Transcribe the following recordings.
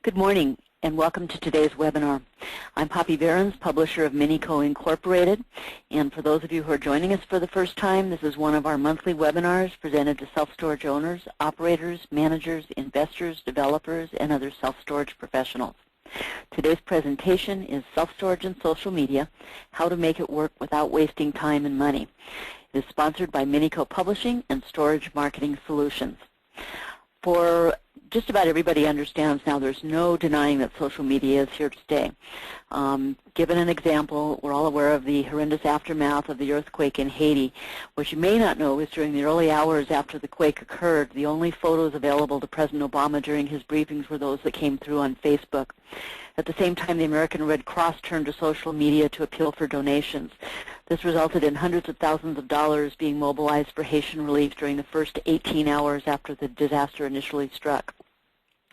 Good morning and welcome to today's webinar. I'm Poppy Behrens, publisher of Minico Incorporated, and for those of you who are joining us for the first time, this is one of our monthly webinars presented to self-storage owners, operators, managers, investors, developers, and other self-storage professionals. Today's presentation is Self-Storage and Social Media, How to Make It Work Without Wasting Time and Money. It is sponsored by Minico Publishing and Storage Marketing Solutions. For just about everybody understands now, there's no denying that social media is here to stay. Given an example, we're all aware of the horrendous aftermath of the earthquake in Haiti. What you may not know is during the early hours after the quake occurred, the only photos available to President Obama during his briefings were those that came through on Facebook. At the same time, the American Red Cross turned to social media to appeal for donations. This resulted in hundreds of thousands of dollars being mobilized for Haitian relief during the first 18 hours after the disaster initially struck.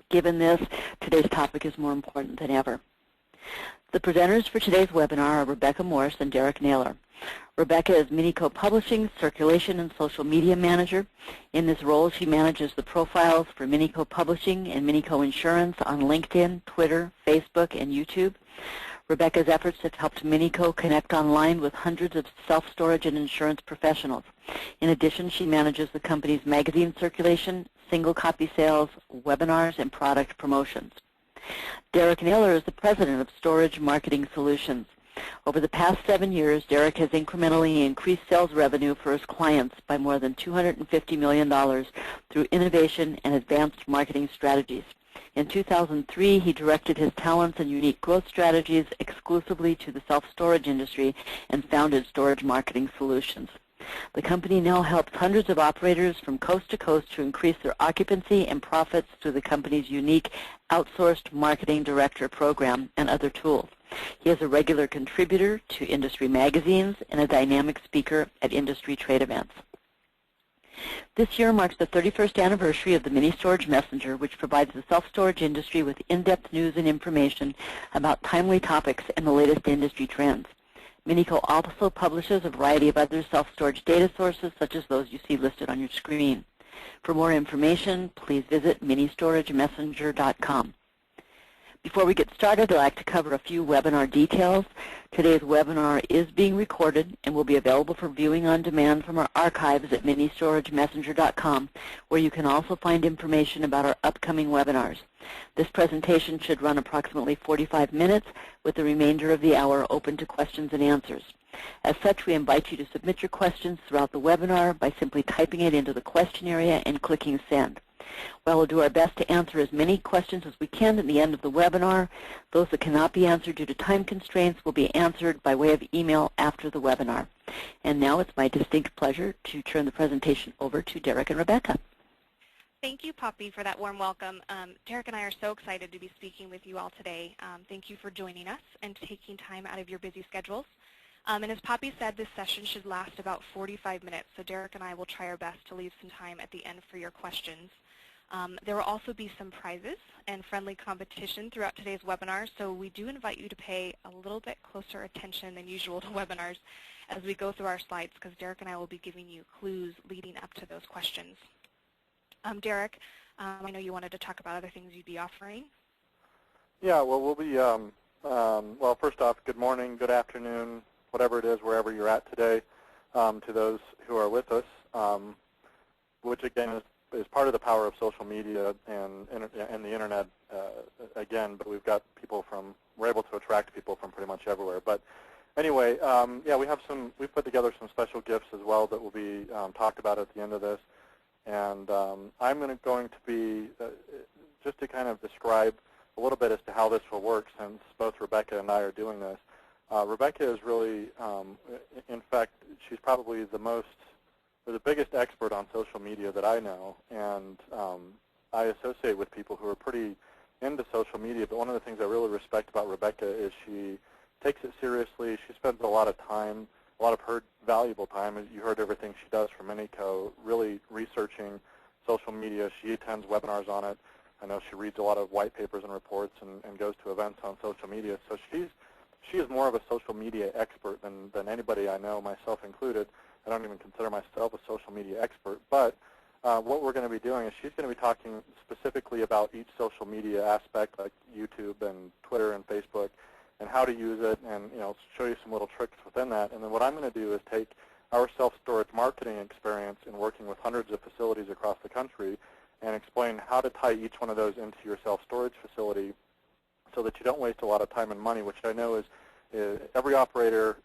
Given this, today's topic is more important than ever. The presenters for today's webinar are Rebecca Morse and Derek Naylor. Rebecca is Minico Publishing Circulation and Social Media Manager. In this role, she manages the profiles for Minico Publishing and Minico Insurance on LinkedIn, Twitter, Facebook, and YouTube. Rebecca's efforts have helped Minico connect online with hundreds of self-storage and insurance professionals. In addition, she manages the company's magazine circulation, single copy sales, webinars, and product promotions. Derek Naylor is the president of Storage Marketing Solutions. Over the past 7 years, Derek has incrementally increased sales revenue for his clients by more than $250 million through innovation and advanced marketing strategies. In 2003, he directed his talents and unique growth strategies exclusively to the self-storage industry and founded Storage Marketing Solutions. The company now helps hundreds of operators from coast to coast to increase their occupancy and profits through the company's unique outsourced marketing director program and other tools. He is a regular contributor to industry magazines and a dynamic speaker at industry trade events. This year marks the 31st anniversary of the Mini Storage Messenger, which provides the self-storage industry with in-depth news and information about timely topics and the latest industry trends. Minico also publishes a variety of other self-storage data sources, such as those you see listed on your screen. For more information, please visit ministoragemessenger.com. Before we get started, I'd like to cover a few webinar details. Today's webinar is being recorded and will be available for viewing on demand from our archives at ministoragemessenger.com, where you can also find information about our upcoming webinars. This presentation should run approximately 45 minutes, with the remainder of the hour open to questions and answers. As such, we invite you to submit your questions throughout the webinar by simply typing it into the question area and clicking send. While we'll do our best to answer as many questions as we can at the end of the webinar, those that cannot be answered due to time constraints will be answered by way of email after the webinar. And now it's my distinct pleasure to turn the presentation over to Derek and Rebecca. Thank you, Poppy, for that warm welcome. Derek and I are so excited to be speaking with you all today. Thank you for joining us and taking time out of your busy schedules. And as Poppy said, this session should last about 45 minutes, so Derek and I will try our best to leave some time at the end for your questions. There will also be some prizes and friendly competition throughout today's webinar, so we do invite you to pay a little bit closer attention than usual to webinars as we go through our slides, because Derek and I will be giving you clues leading up to those questions. Derek, I know you wanted to talk about other things you'd be offering. Yeah, well, we'll be, well, first off, good morning, good afternoon, whatever it is, wherever you're at today, to those who are with us, which again is part of the power of social media and the internet, again, but we've got people from, we're able to attract people from pretty much everywhere. But anyway, yeah, we've put together some special gifts as well that will be talked about at the end of this. And I'm going to be, just to kind of describe a little bit as to how this will work, since both Rebecca and I are doing this. Rebecca is really, in fact, she's probably the biggest expert on social media that I know, and I associate with people who are pretty into social media, but one of the things I really respect about Rebecca is she takes it seriously. She spends a lot of time, a lot of her valuable time, as you heard everything she does for Minico, really researching social media. She attends webinars on it. I know she reads a lot of white papers and reports and goes to events on social media. So she is more of a social media expert than anybody I know, myself included. I don't even consider myself a social media expert, but what we're going to be doing is she's going to be talking specifically about each social media aspect, like YouTube and Twitter and Facebook, and how to use it, and show you some little tricks within that. And then what I'm going to do is take our self-storage marketing experience in working with hundreds of facilities across the country and explain how to tie each one of those into your self-storage facility so that you don't waste a lot of time and money, which I know is every operator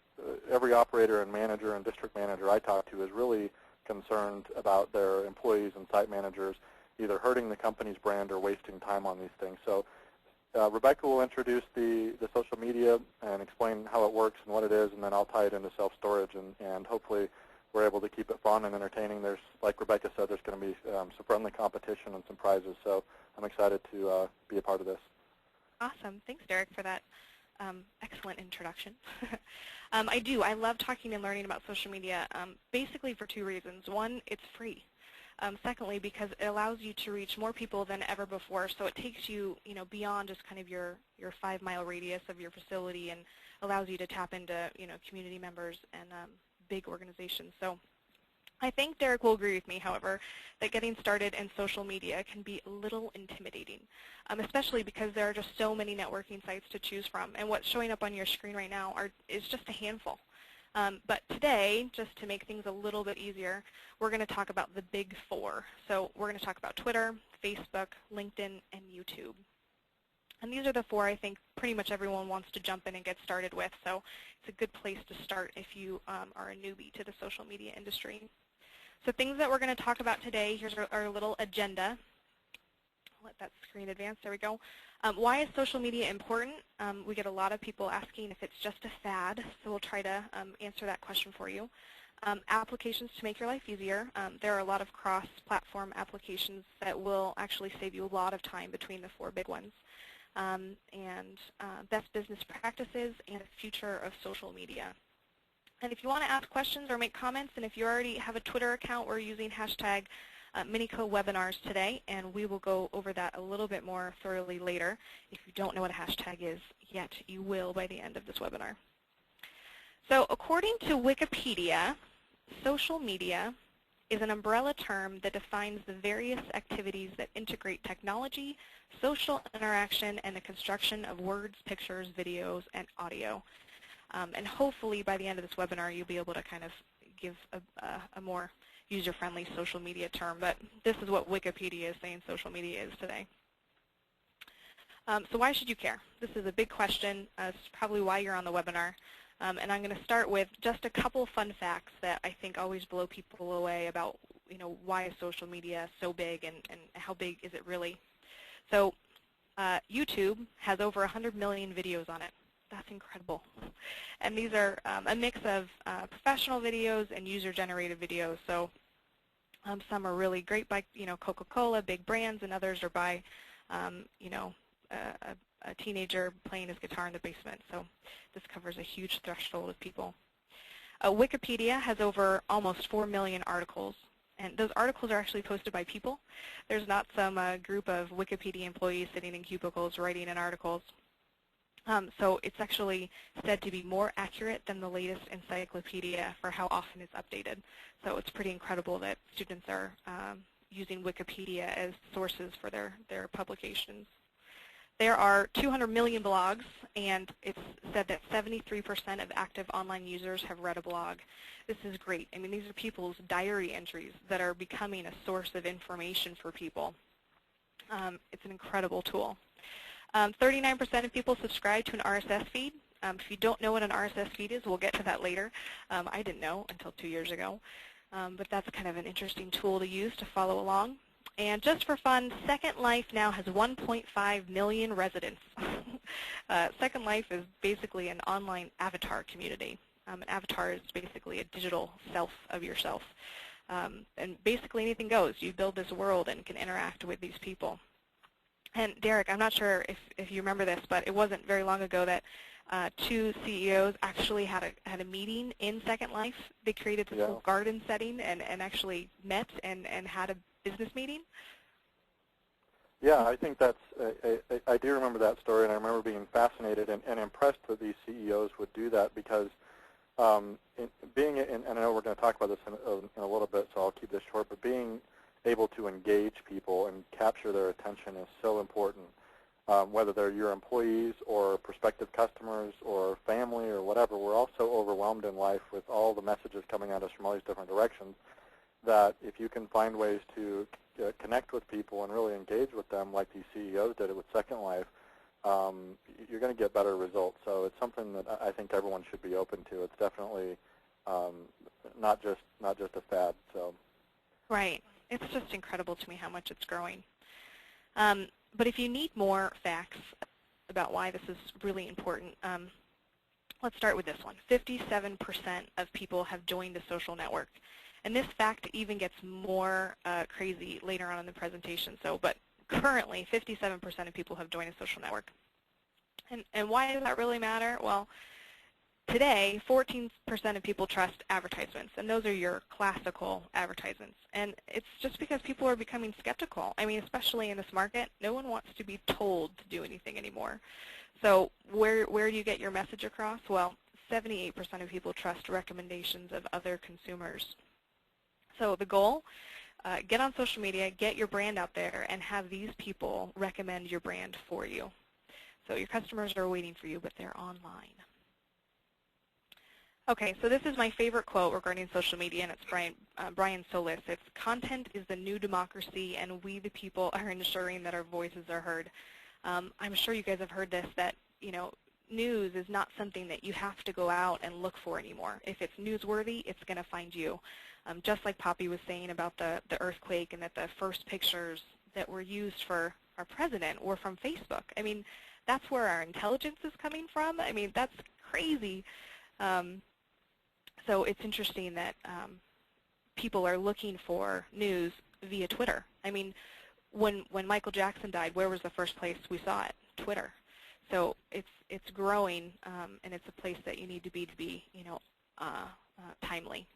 and manager and district manager I talk to is really concerned about their employees and site managers either hurting the company's brand or wasting time on these things. So Rebecca will introduce the social media and explain how it works and what it is, and then I'll tie it into self-storage, and hopefully we're able to keep it fun and entertaining. There's, like Rebecca said, there's going to be some friendly competition and some prizes, so I'm excited to be a part of this. Awesome. Thanks, Derek, for that excellent introduction. I love talking and learning about social media, basically for two reasons. One, it's free. Secondly, because it allows you to reach more people than ever before, so it takes you, beyond just kind of your 5-mile radius of your facility and allows you to tap into, community members and big organizations. So I think Derek will agree with me, however, that getting started in social media can be a little intimidating, especially because there are just so many networking sites to choose from, and what's showing up on your screen right now is just a handful. But today, just to make things a little bit easier, we're going to talk about the big 4. So we're going to talk about Twitter, Facebook, LinkedIn, and YouTube. And these are the 4 I think pretty much everyone wants to jump in and get started with. So it's a good place to start if you are a newbie to the social media industry. So things that we're going to talk about today, here's our little agenda. I'll let that screen advance. There we go. Why is social media important? We get a lot of people asking if it's just a fad, so we'll try to answer that question for you. Applications to make your life easier. There are a lot of cross-platform applications that will actually save you a lot of time between the 4 big ones. Best business practices and the future of social media. And if you want to ask questions or make comments, and if you already have a Twitter account, we're using hashtag MiniCoWebinars today, and we will go over that a little bit more thoroughly later. If you don't know what a hashtag is yet, you will by the end of this webinar. So according to Wikipedia, social media is an umbrella term that defines the various activities that integrate technology, social interaction, and the construction of words, pictures, videos, and audio. And hopefully by the end of this webinar, you'll be able to kind of give a more user-friendly social media term, but this is what Wikipedia is saying social media is today. So why should you care? This is a big question. It's probably why you're on the webinar. And I'm going to start with just a couple fun facts that I think always blow people away about, why is social media so big and how big is it really? So YouTube has over 100 million videos on it. That's incredible. And these are a mix of professional videos and user-generated videos. So some are really great by, Coca-Cola, big brands, and others are by, a teenager playing his guitar in the basement. So this covers a huge threshold of people. Wikipedia has over almost 4 million articles. And those articles are actually posted by people. There's not some group of Wikipedia employees sitting in cubicles writing in articles. So it's actually said to be more accurate than the latest encyclopedia for how often it's updated. So it's pretty incredible that students are using Wikipedia as sources for their publications. There are 200 million blogs, and it's said that 73% of active online users have read a blog. This is great. I mean, these are people's diary entries that are becoming a source of information for people. It's an incredible tool. 39% of people subscribe to an RSS feed. If you don't know what an RSS feed is, we'll get to that later. I didn't know until 2 years ago, but that's kind of an interesting tool to use to follow along. And just for fun, Second Life now has 1.5 million residents. Second Life is basically an online avatar community. An avatar is basically a digital self of yourself. And basically anything goes. You build this world and can interact with these people. And Derek, I'm not sure if you remember this, but it wasn't very long ago that 2 CEOs actually had a meeting in Second Life. They created this little garden setting and actually met and had a business meeting. Yeah, I think that's, I do remember that story, and I remember being fascinated and impressed that these CEOs would do that because and I know we're going to talk about this in a little bit, so I'll keep this short, but being able to engage people and capture their attention is so important. Whether they're your employees or prospective customers or family or whatever, we're all so overwhelmed in life with all the messages coming at us from all these different directions that if you can find ways to connect with people and really engage with them like these CEOs did it with Second Life, you're going to get better results. So it's something that I think everyone should be open to. It's definitely not just a fad. So. Right. It's just incredible to me how much it's growing. But if you need more facts about why this is really important, let's start with this one. 57% of people have joined a social network. And this fact even gets more crazy later on in the presentation. But currently, 57% of people have joined a social network. And why does that really matter? Well, today, 14% of people trust advertisements, and those are your classical advertisements. And it's just because people are becoming skeptical. I mean, especially in this market, no one wants to be told to do anything anymore. So where do you get your message across? Well, 78% of people trust recommendations of other consumers. So the goal, get on social media, get your brand out there, and have these people recommend your brand for you. So your customers are waiting for you, but they're online. Okay, so this is my favorite quote regarding social media, and it's Brian Solis. It's, "Content is the new democracy, and we the people are ensuring that our voices are heard." I'm sure you guys have heard this, that news is not something that you have to go out and look for anymore. If it's newsworthy, it's going to find you. Just like Poppy was saying about the earthquake, and that the first pictures that were used for our president were from Facebook. I mean, that's where our intelligence is coming from. I mean, that's crazy. So it's interesting that people are looking for news via Twitter. I mean, when Michael Jackson died, where was the first place we saw it? Twitter. So it's growing, and it's a place that you need to be timely.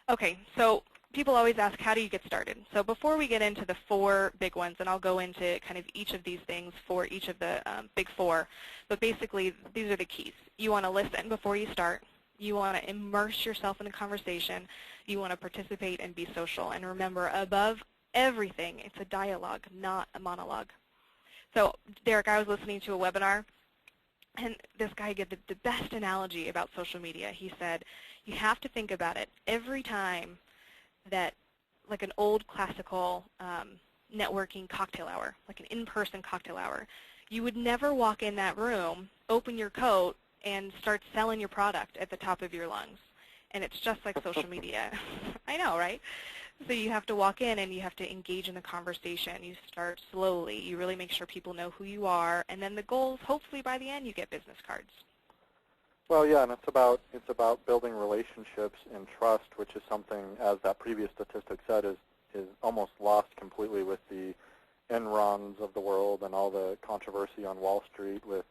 Okay, so people always ask, how do you get started? So before we get into the 4 big ones, and I'll go into kind of each of these things for each of the big 4, but basically these are the keys. You want to listen before you start. You want to immerse yourself in a conversation. You want to participate and be social. And remember, above everything, it's a dialogue, not a monologue. So Derek, I was listening to a webinar, and this guy gave the best analogy about social media. He said, you have to think about it every time that, like an old classical networking cocktail hour, like an in-person cocktail hour, you would never walk in that room, open your coat, and start selling your product at the top of your lungs. And it's just like social media. I know, right? So you have to walk in and you have to engage in the conversation. You start slowly. You really make sure people know who you are. And then the goal is, hopefully by the end, you get business cards. Well, yeah, and it's about building relationships and trust, which is something, as that previous statistic said, is almost lost completely with the Enrons of the world and all the controversy on Wall Street with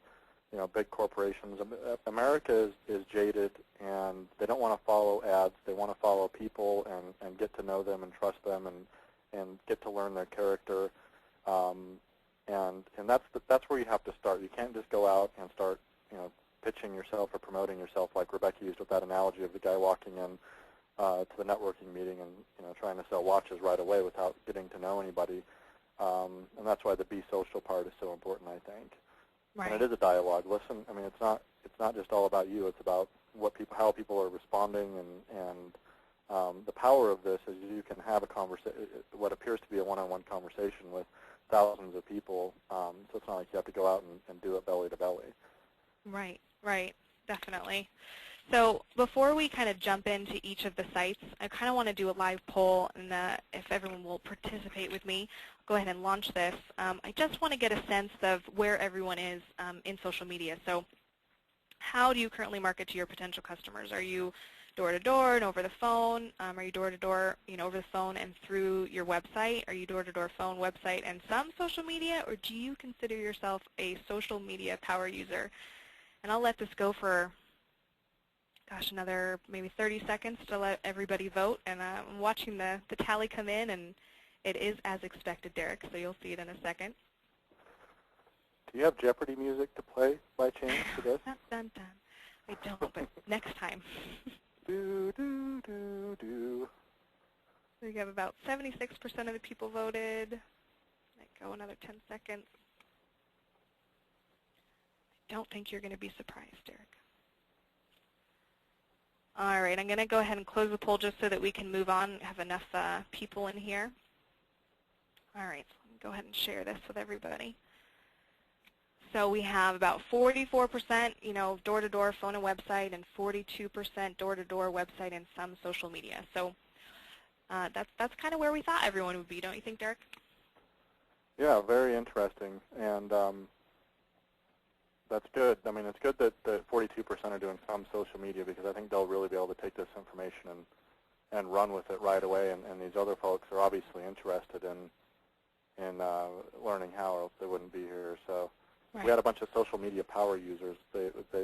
big corporations. America is jaded, and they don't want to follow ads. They want to follow people and get to know them and trust them and get to learn their character. And that's where you have to start. You can't just go out and start pitching yourself or promoting yourself like Rebecca used with that analogy of the guy walking in to the networking meeting and trying to sell watches right away without getting to know anybody. And that's why the be social part is so important, I think. Right. And it is a dialogue. Listen, I mean, it's not just all about you. It's about how people are responding, and the power of this is you can have what appears to be a one-on-one conversation with thousands of people. So it's not like you have to go out and do it belly to belly. Right, definitely. So before we kind of jump into each of the sites, I kind of want to do a live poll, and if everyone will participate with me, I'll go ahead and launch this. I just want to get a sense of where everyone is in social media. So how do you currently market to your potential customers? Are you door-to-door and over the phone? Are you door-to-door, over the phone and through your website? Are you door-to-door, phone, website, and some social media? Or do you consider yourself a social media power user? And I'll let this go for another maybe 30 seconds to let everybody vote. And I'm watching the tally come in, and it is as expected, Derek, so you'll see it in a second. Do you have Jeopardy music to play by chance for this? Dun, dun, dun. I don't, but next time. Do, do, do, do. So you have about 76% of the people voted. Let go another 10 seconds. I don't think you're going to be surprised, Derek. All right, I'm going to go ahead and close the poll just so that we can move on, have enough people in here. All right, so let me go ahead and share this with everybody. So we have about 44%, door-to-door phone and website, and 42% door-to-door website and some social media. So that's kind of where we thought everyone would be, don't you think, Derek? Yeah, very interesting, and that's good. I mean, it's good that 42% are doing some social media, because I think they'll really be able to take this information and run with it right away. And these other folks are obviously interested in learning how, or else they wouldn't be here. So if we had a bunch of social media power users,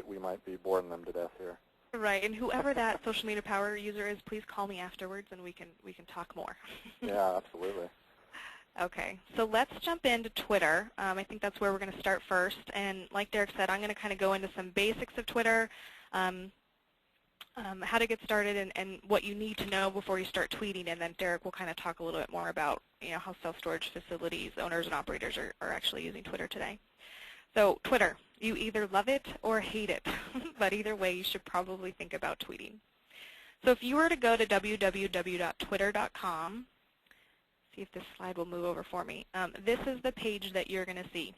we might be boring them to death here. Right, and whoever that social media power user is, please call me afterwards, and we can talk more. Yeah, absolutely. Okay, so let's jump into Twitter. I think that's where we're going to start first. And like Derek said, I'm going to kind of go into some basics of Twitter, how to get started, and what you need to know before you start tweeting. And then Derek will kind of talk a little bit more about how self-storage facilities, owners, and operators are actually using Twitter today. So Twitter, you either love it or hate it, but either way, you should probably think about tweeting. So if you were to go to www.twitter.com, see if this slide will move over for me. This is the page that you're going to see.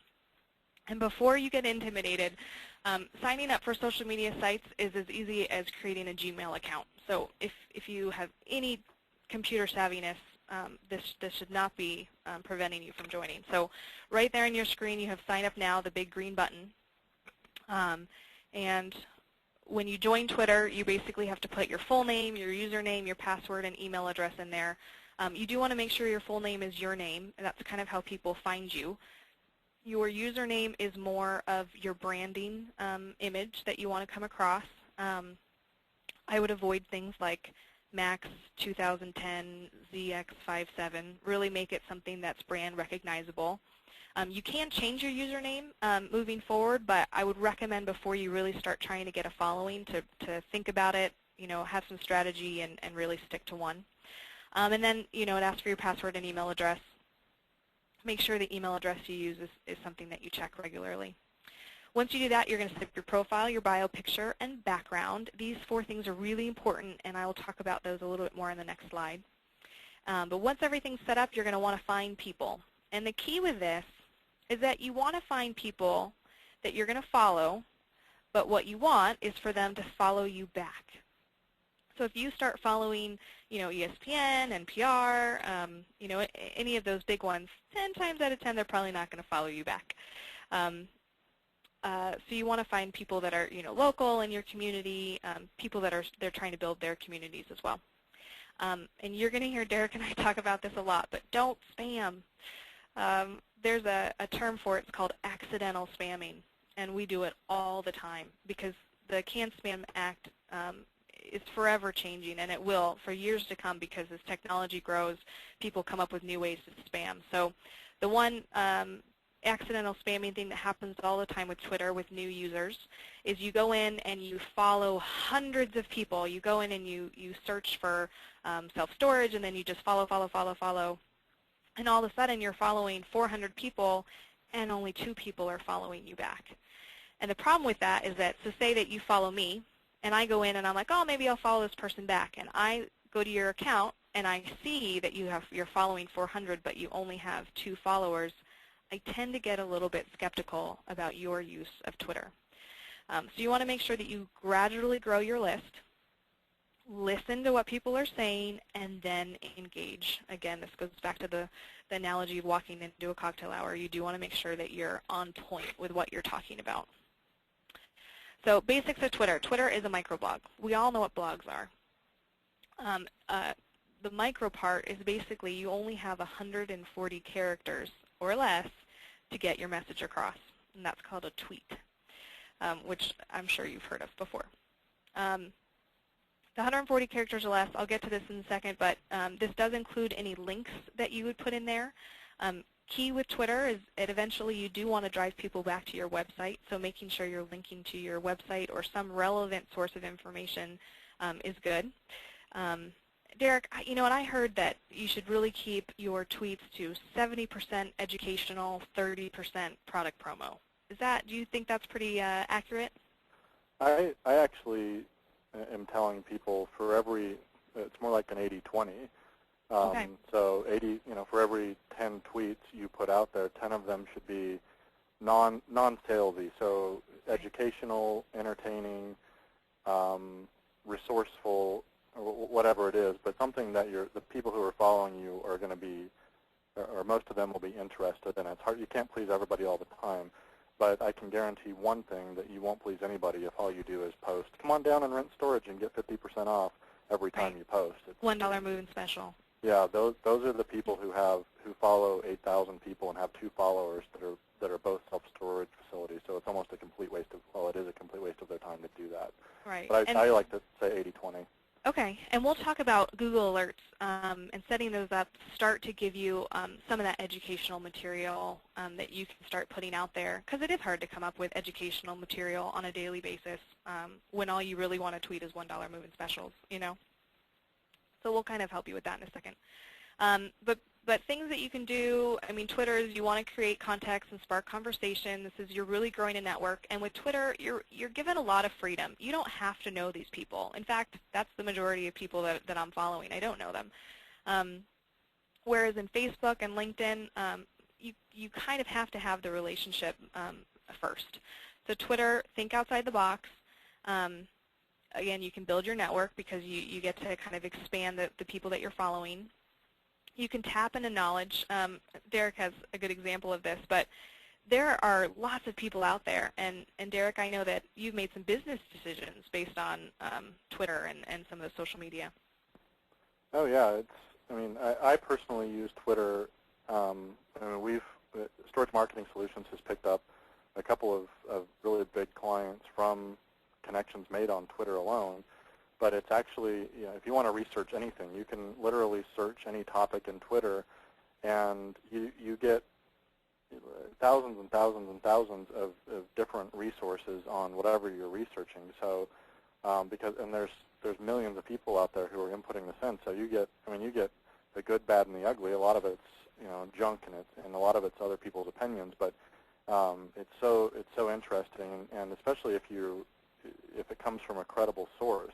And before you get intimidated, signing up for social media sites is as easy as creating a Gmail account. So if you have any computer savviness, this should not be preventing you from joining. So right there on your screen, you have Sign Up Now, the big green button. And when you join Twitter, you basically have to put your full name, your username, your password, and email address in there. You do want to make sure your full name is your name, and that's kind of how people find you. Your username is more of your branding image that you want to come across. I would avoid things like Max 2010 ZX57. Really make it something that's brand recognizable. You can change your username moving forward, but I would recommend before you really start trying to get a following to think about it, have some strategy and really stick to one. And then, it asks for your password and email address. Make sure the email address you use is something that you check regularly. Once you do that, you're going to set up your profile, your bio picture, and background. These 4 things are really important, and I will talk about those a little bit more in the next slide. But once everything's set up, you're going to want to find people. And the key with this is that you want to find people that you're going to follow, but what you want is for them to follow you back. So if you start following, ESPN, NPR, any of those big ones, 10 times out of 10, they're probably not going to follow you back. So you want to find people that are, local in your community, people that they're trying to build their communities as well. And you're going to hear Derek and I talk about this a lot, but don't spam. There's a term for it. It's called accidental spamming, and we do it all the time because the CAN-SPAM Act is forever changing, and it will for years to come because as technology grows, people come up with new ways to spam. So the one accidental spamming thing that happens all the time with Twitter with new users is you go in and you follow hundreds of people. You go in and you search for self-storage, and then you just follow, and all of a sudden you're following 400 people, and only 2 people are following you back. And the problem with that is that, so say that you follow me, and I go in and I'm like, oh, maybe I'll follow this person back. And I go to your account and I see that you're following 400, but you only have 2 followers. I tend to get a little bit skeptical about your use of Twitter. So you want to make sure that you gradually grow your list, listen to what people are saying, and then engage. Again, this goes back to the analogy of walking into a cocktail hour. You do want to make sure that you're on point with what you're talking about. So basics of Twitter. Twitter is a microblog. We all know what blogs are. The micro part is basically you only have 140 characters or less to get your message across, and that's called a tweet, which I'm sure you've heard of before. The 140 characters or less, I'll get to this in a second, but this does include any links that you would put in there. Key with Twitter is that eventually you do want to drive people back to your website, so making sure you're linking to your website or some relevant source of information is good. Derek, and I heard that you should really keep your tweets to 70% educational, 30% product promo. Do you think that's pretty accurate? I actually am telling people it's more like an 80-20. Okay. So for every 10 tweets you put out there, 10 of them should be non-salesy, so educational, entertaining, resourceful, or whatever it is, but something that the people who are following you are going to be, or most of them will be interested in. It's hard. You can't please everybody all the time, but I can guarantee one thing, that you won't please anybody if all you do is post, come on down and rent storage and get 50% off every time you post. It's $1 moving special. Yeah, those are the people who follow 8,000 people and have 2 followers that are both self-storage facilities. So it's almost a complete waste of, it is a complete waste of their time to do that. Right. But I like to say 80-20. Okay, and we'll talk about Google Alerts and setting those up, start to give you some of that educational material that you can start putting out there, because it is hard to come up with educational material on a daily basis when all you really want to tweet is $1 moving specials, So we'll kind of help you with that in a second. But things that you can do, Twitter is you want to create context and spark conversation. You're really growing a network. And with Twitter, you're given a lot of freedom. You don't have to know these people. In fact, that's the majority of people that I'm following. I don't know them. Whereas in Facebook and LinkedIn, you kind of have to have the relationship first. So Twitter, think outside the box. Again, you can build your network because you get to kind of expand the people that you're following. You can tap into knowledge. Derek has a good example of this, but there are lots of people out there. And Derek, I know that you've made some business decisions based on Twitter and some of the social media. Oh, yeah. I personally use Twitter. Storage Marketing Solutions has picked up a couple of really big clients from connections made on Twitter alone. But it's actually, if you want to research anything, you can literally search any topic in Twitter, and you get thousands and thousands and thousands of different resources on whatever you're researching. So, there's millions of people out there who are inputting this in. So you get the good, bad, and the ugly. A lot of it's junk, and a lot of it's other people's opinions. But it's so interesting, and especially if it comes from a credible source.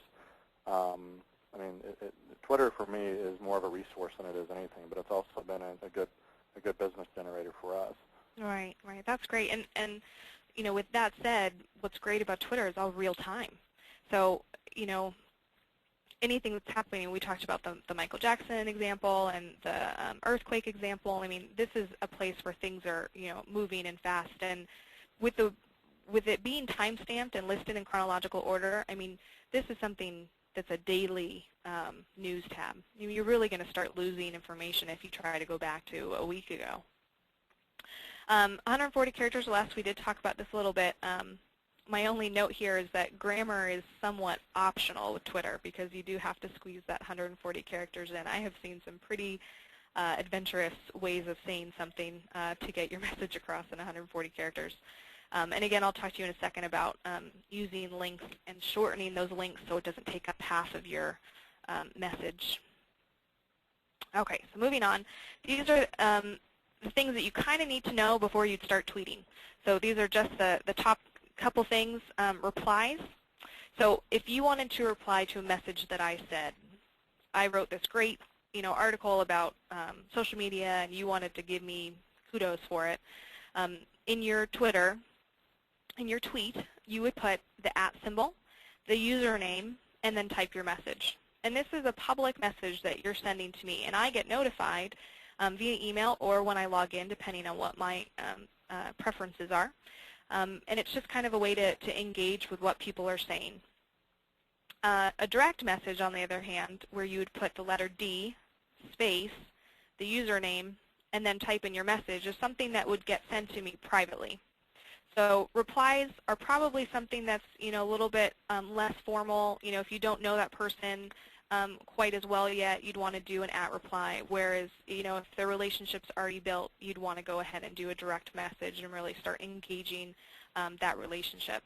Twitter for me is more of a resource than it is anything, but it's also been a good business generator for us. Right. That's great. And with that said, what's great about Twitter is all real time. So, anything that's happening, we talked about the Michael Jackson example and the earthquake example. This is a place where things are, moving and fast. And with it being time-stamped and listed in chronological order, this is something that's a daily news tab. You're really going to start losing information if you try to go back to a week ago. 140 characters or less, we did talk about this a little bit. My only note here is that grammar is somewhat optional with Twitter because you do have to squeeze that 140 characters in. I have seen some pretty adventurous ways of saying something to get your message across in 140 characters. And again, I'll talk to you in a second about using links and shortening those links so it doesn't take up half of your message. Okay, so moving on. These are the things that you kind of need to know before you'd start tweeting. So these are just the top couple things. Replies. So if you wanted to reply to a message that I said, I wrote this great article about social media and you wanted to give me kudos for it, in your Twitter, in your tweet, you would put the @ symbol, the username, and then type your message. And this is a public message that you're sending to me, and I get notified via email or when I log in, depending on what my preferences are. And it's just kind of a way to engage with what people are saying. A direct message, on the other hand, where you would put the letter D, space, the username, and then type in your message, is something that would get sent to me privately. So replies are probably something that's a little bit less formal. If you don't know that person quite as well yet, you'd want to do an @ reply. Whereas if the relationship's already built, you'd want to go ahead and do a direct message and really start engaging that relationship.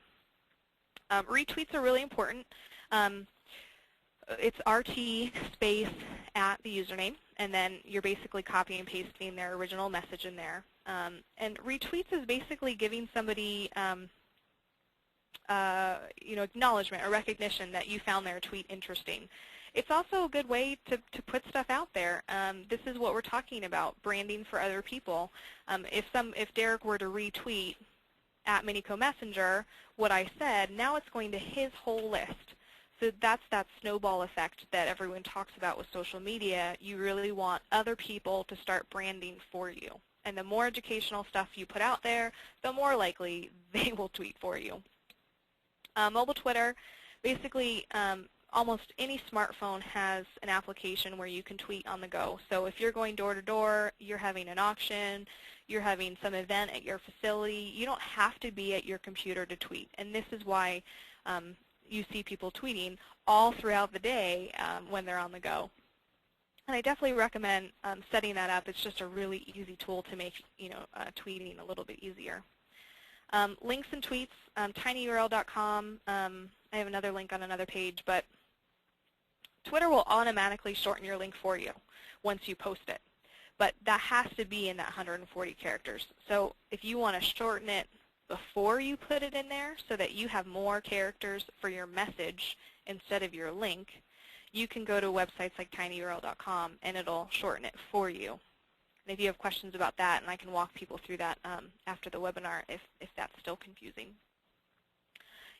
Retweets are really important. it's RT space at the username, and then you're basically copy and pasting their original message in there. And retweets is basically giving somebody acknowledgement or recognition that you found their tweet interesting. It's also a good way to put stuff out there. This is what we're talking about, branding for other people. If Derek were to retweet at Minico Messenger what I said, now it's going to his whole list. So that's that snowball effect that everyone talks about with social media. You really want other people to start branding for you. And the more educational stuff you put out there, the more likely they will tweet for you. Mobile Twitter, basically almost any smartphone has an application where you can tweet on the go. So if you're going door to door, you're having an auction, you're having some event at your facility, you don't have to be at your computer to tweet. And this is why you see people tweeting all throughout the day when they're on the go. And I definitely recommend setting that up. It's just a really easy tool to make tweeting a little bit easier. Links and tweets, tinyurl.com. I have another link on another page, but Twitter will automatically shorten your link for you once you post it. But that has to be in that 140 characters. So if you want to shorten it before you put it in there so that you have more characters for your message instead of your link, you can go to websites like tinyurl.com and it'll shorten it for you. And if you have questions about that, and I can walk people through that after the webinar if that's still confusing.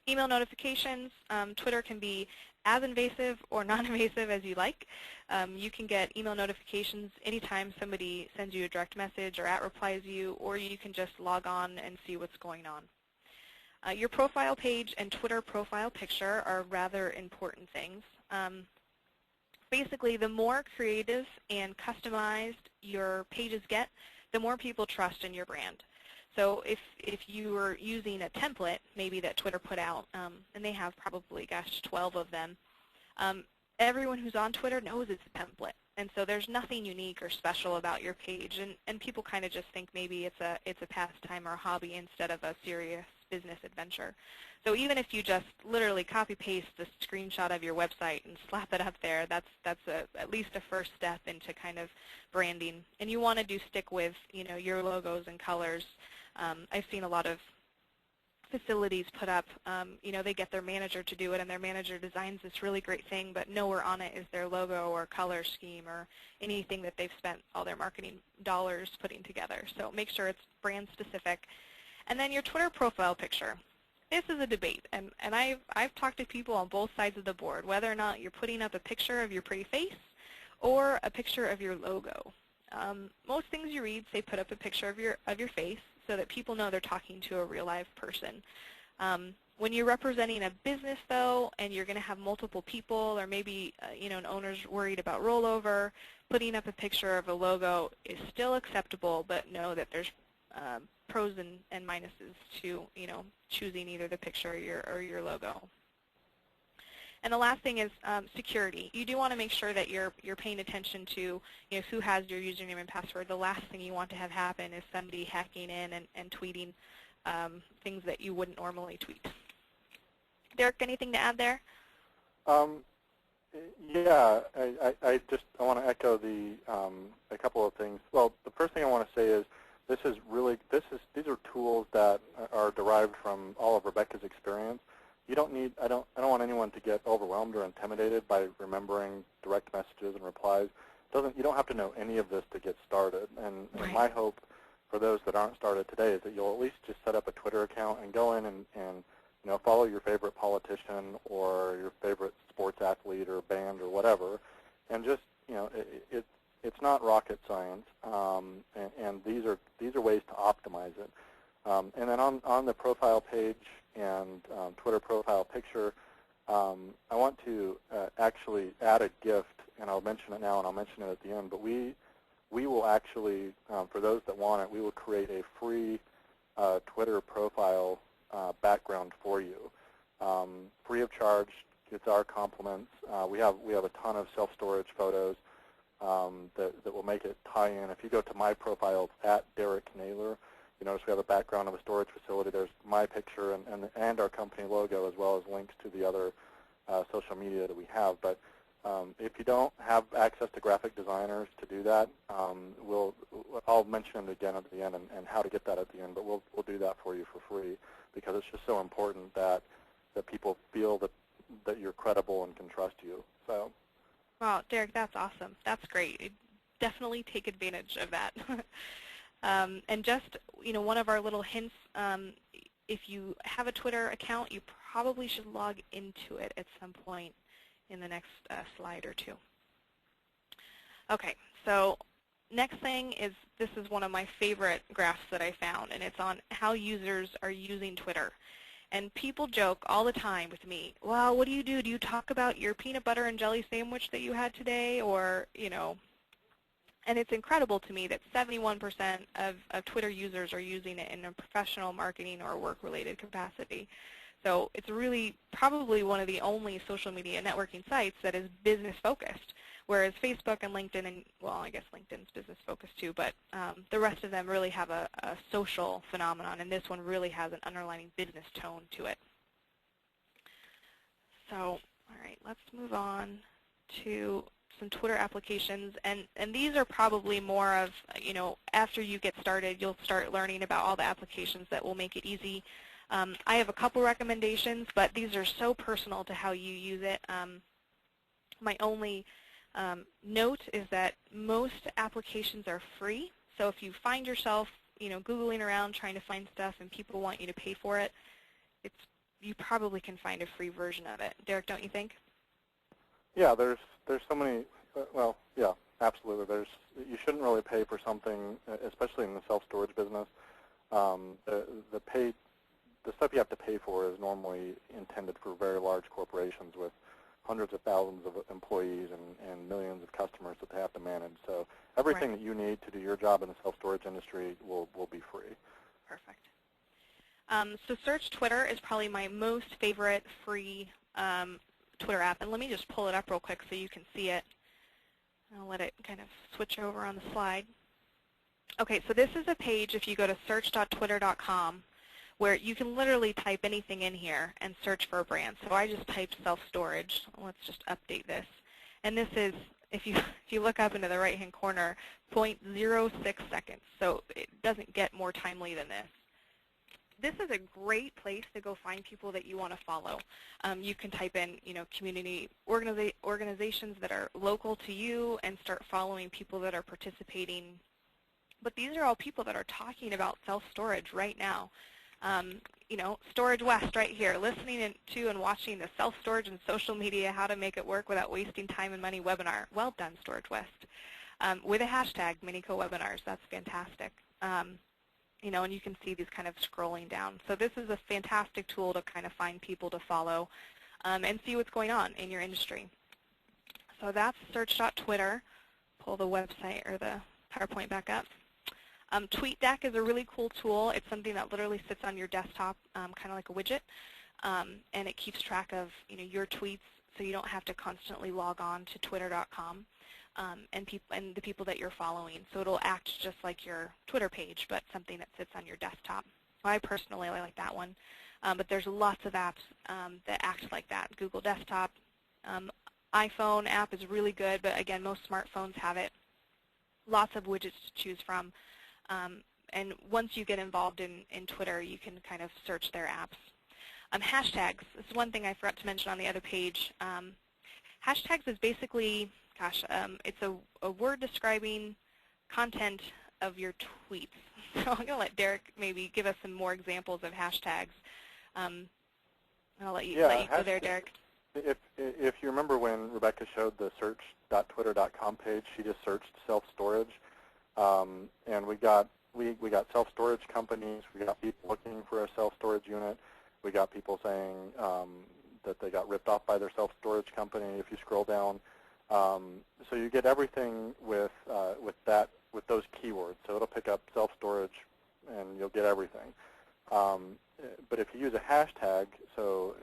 Email notifications, Twitter can be as invasive or non-invasive as you like. You can get email notifications anytime somebody sends you a direct message or @replies you, or you can just log on and see what's going on. Your profile page and Twitter profile picture are rather important things. Basically, the more creative and customized your pages get, the more people trust in your brand. So if you were using a template, maybe that Twitter put out, and they have probably, gosh, 12 of them, everyone who's on Twitter knows it's a template. And so there's nothing unique or special about your page, and people kind of just think maybe it's a pastime or a hobby instead of a serious business adventure. So even if you just literally copy-paste the screenshot of your website and slap it up there, that's at least a first step into kind of branding. And you want to stick with your logos and colors. I've seen a lot of facilities put up, they get their manager to do it, and their manager designs this really great thing, but nowhere on it is their logo or color scheme or anything that they've spent all their marketing dollars putting together. So make sure it's brand specific. And then your Twitter profile picture. This is a debate, and I've talked to people on both sides of the board, whether or not you're putting up a picture of your pretty face or a picture of your logo. Most things you read say put up a picture of your face so that people know they're talking to a real live person. When you're representing a business, though, and you're going to have multiple people, or maybe an owner's worried about rollover, putting up a picture of a logo is still acceptable, but know that there's pros and minuses to choosing either the picture or your logo. And the last thing is security. You do want to make sure that you're paying attention to who has your username and password. The last thing you want to have happen is somebody hacking in and tweeting things that you wouldn't normally tweet. Derek, anything to add there? Yeah, I want to echo a couple of things. Well, the first thing I want to say is these are tools that are derived from all of Rebecca's experience. I don't want anyone to get overwhelmed or intimidated by remembering direct messages and replies. You don't have to know any of this to get started. And my hope for those that aren't started today is that you'll at least just set up a Twitter account and go in and follow your favorite politician or your favorite sports athlete or band or whatever, and just it's not rocket science, and these are ways to optimize it. And then on the profile page and Twitter profile picture, I want to actually add a gift, and I'll mention it now and I'll mention it at the end, but we will actually, for those that want it, we will create a free Twitter profile background for you, free of charge. It's our compliments. We have a ton of self-storage photos that will make it tie in. If you go to my profile, it's at Derek Naylor. You notice we have a background of a storage facility. There's my picture and our company logo, as well as links to the other social media that we have. But If you don't have access to graphic designers to do that, I'll mention it again at the end and how to get that at the end, but we'll do that for you for free because it's just so important that people feel that you're credible and can trust you. So. Wow, Derek, that's awesome. That's great. Definitely take advantage of that. And just, one of our little hints, if you have a Twitter account, you probably should log into it at some point in the next slide or two. Okay, so next thing is, this is one of my favorite graphs that I found, and it's on how users are using Twitter. And people joke all the time with me, well, what do? Do you talk about your peanut butter and jelly sandwich that you had today? Or, and it's incredible to me that 71% of Twitter users are using it in a professional, marketing, or work-related capacity. So it's really probably one of the only social media networking sites that is business-focused, whereas Facebook and LinkedIn, and well, I guess LinkedIn's business-focused too, but the rest of them really have a social phenomenon, and this one really has an underlying business tone to it. So, all right, let's move on to some Twitter applications, and these are probably more of, after you get started, you'll start learning about all the applications that will make it easy. I have a couple recommendations, but these are so personal to how you use it. My only note is that most applications are free, so if you find yourself, Googling around trying to find stuff and people want you to pay for it, you probably can find a free version of it. Derek, don't you think? Yeah, there's so many. Well, yeah, absolutely. You shouldn't really pay for something, especially in the self-storage business. The stuff you have to pay for is normally intended for very large corporations with hundreds of thousands of employees and millions of customers that they have to manage. So everything that you need to do your job in the self-storage industry will be free. Perfect. So Search Twitter is probably my most favorite free Twitter app. And let me just pull it up real quick so you can see it. I'll let it kind of switch over on the slide. Okay, so this is a page, if you go to search.twitter.com, where you can literally type anything in here and search for a brand. So I just typed self-storage. Let's just update this. And this is, if you look up into the right-hand corner, 0.06 seconds. So it doesn't get more timely than this. This is a great place to go find people that you want to follow. You can type in, community organizations that are local to you and start following people that are participating. But these are all people that are talking about self-storage right now. Storage West right here, listening to and watching the self-storage and social media, how to make it work without wasting time and money webinar. Well done, Storage West. With a hashtag, MinicoWebinars. That's fantastic. And you can see these kind of scrolling down. So this is a fantastic tool to kind of find people to follow and see what's going on in your industry. So that's search.twitter. Pull the website or the PowerPoint back up. TweetDeck is a really cool tool. It's something that literally sits on your desktop, kind of like a widget, and it keeps track of your tweets, so you don't have to constantly log on to twitter.com and the people that you're following. So it'll act just like your Twitter page, but something that sits on your desktop. I personally like that one, but there's lots of apps that act like that. Google Desktop, iPhone app is really good, but again, most smartphones have it. Lots of widgets to choose from. And once you get involved in Twitter, you can kind of search their apps. Hashtags, this is one thing I forgot to mention on the other page. Hashtags is basically, it's a word describing content of your tweets. So I'm going to let Derek maybe give us some more examples of hashtags. I'll let you go there, Derek. If you remember when Rebecca showed the search.twitter.com page, she just searched self-storage. And we got self-storage companies. We got people looking for a self-storage unit. We got people saying that they got ripped off by their self-storage company. If you scroll down, so you get everything with those keywords. So it'll pick up self-storage, and you'll get everything. But if you use a hashtag, so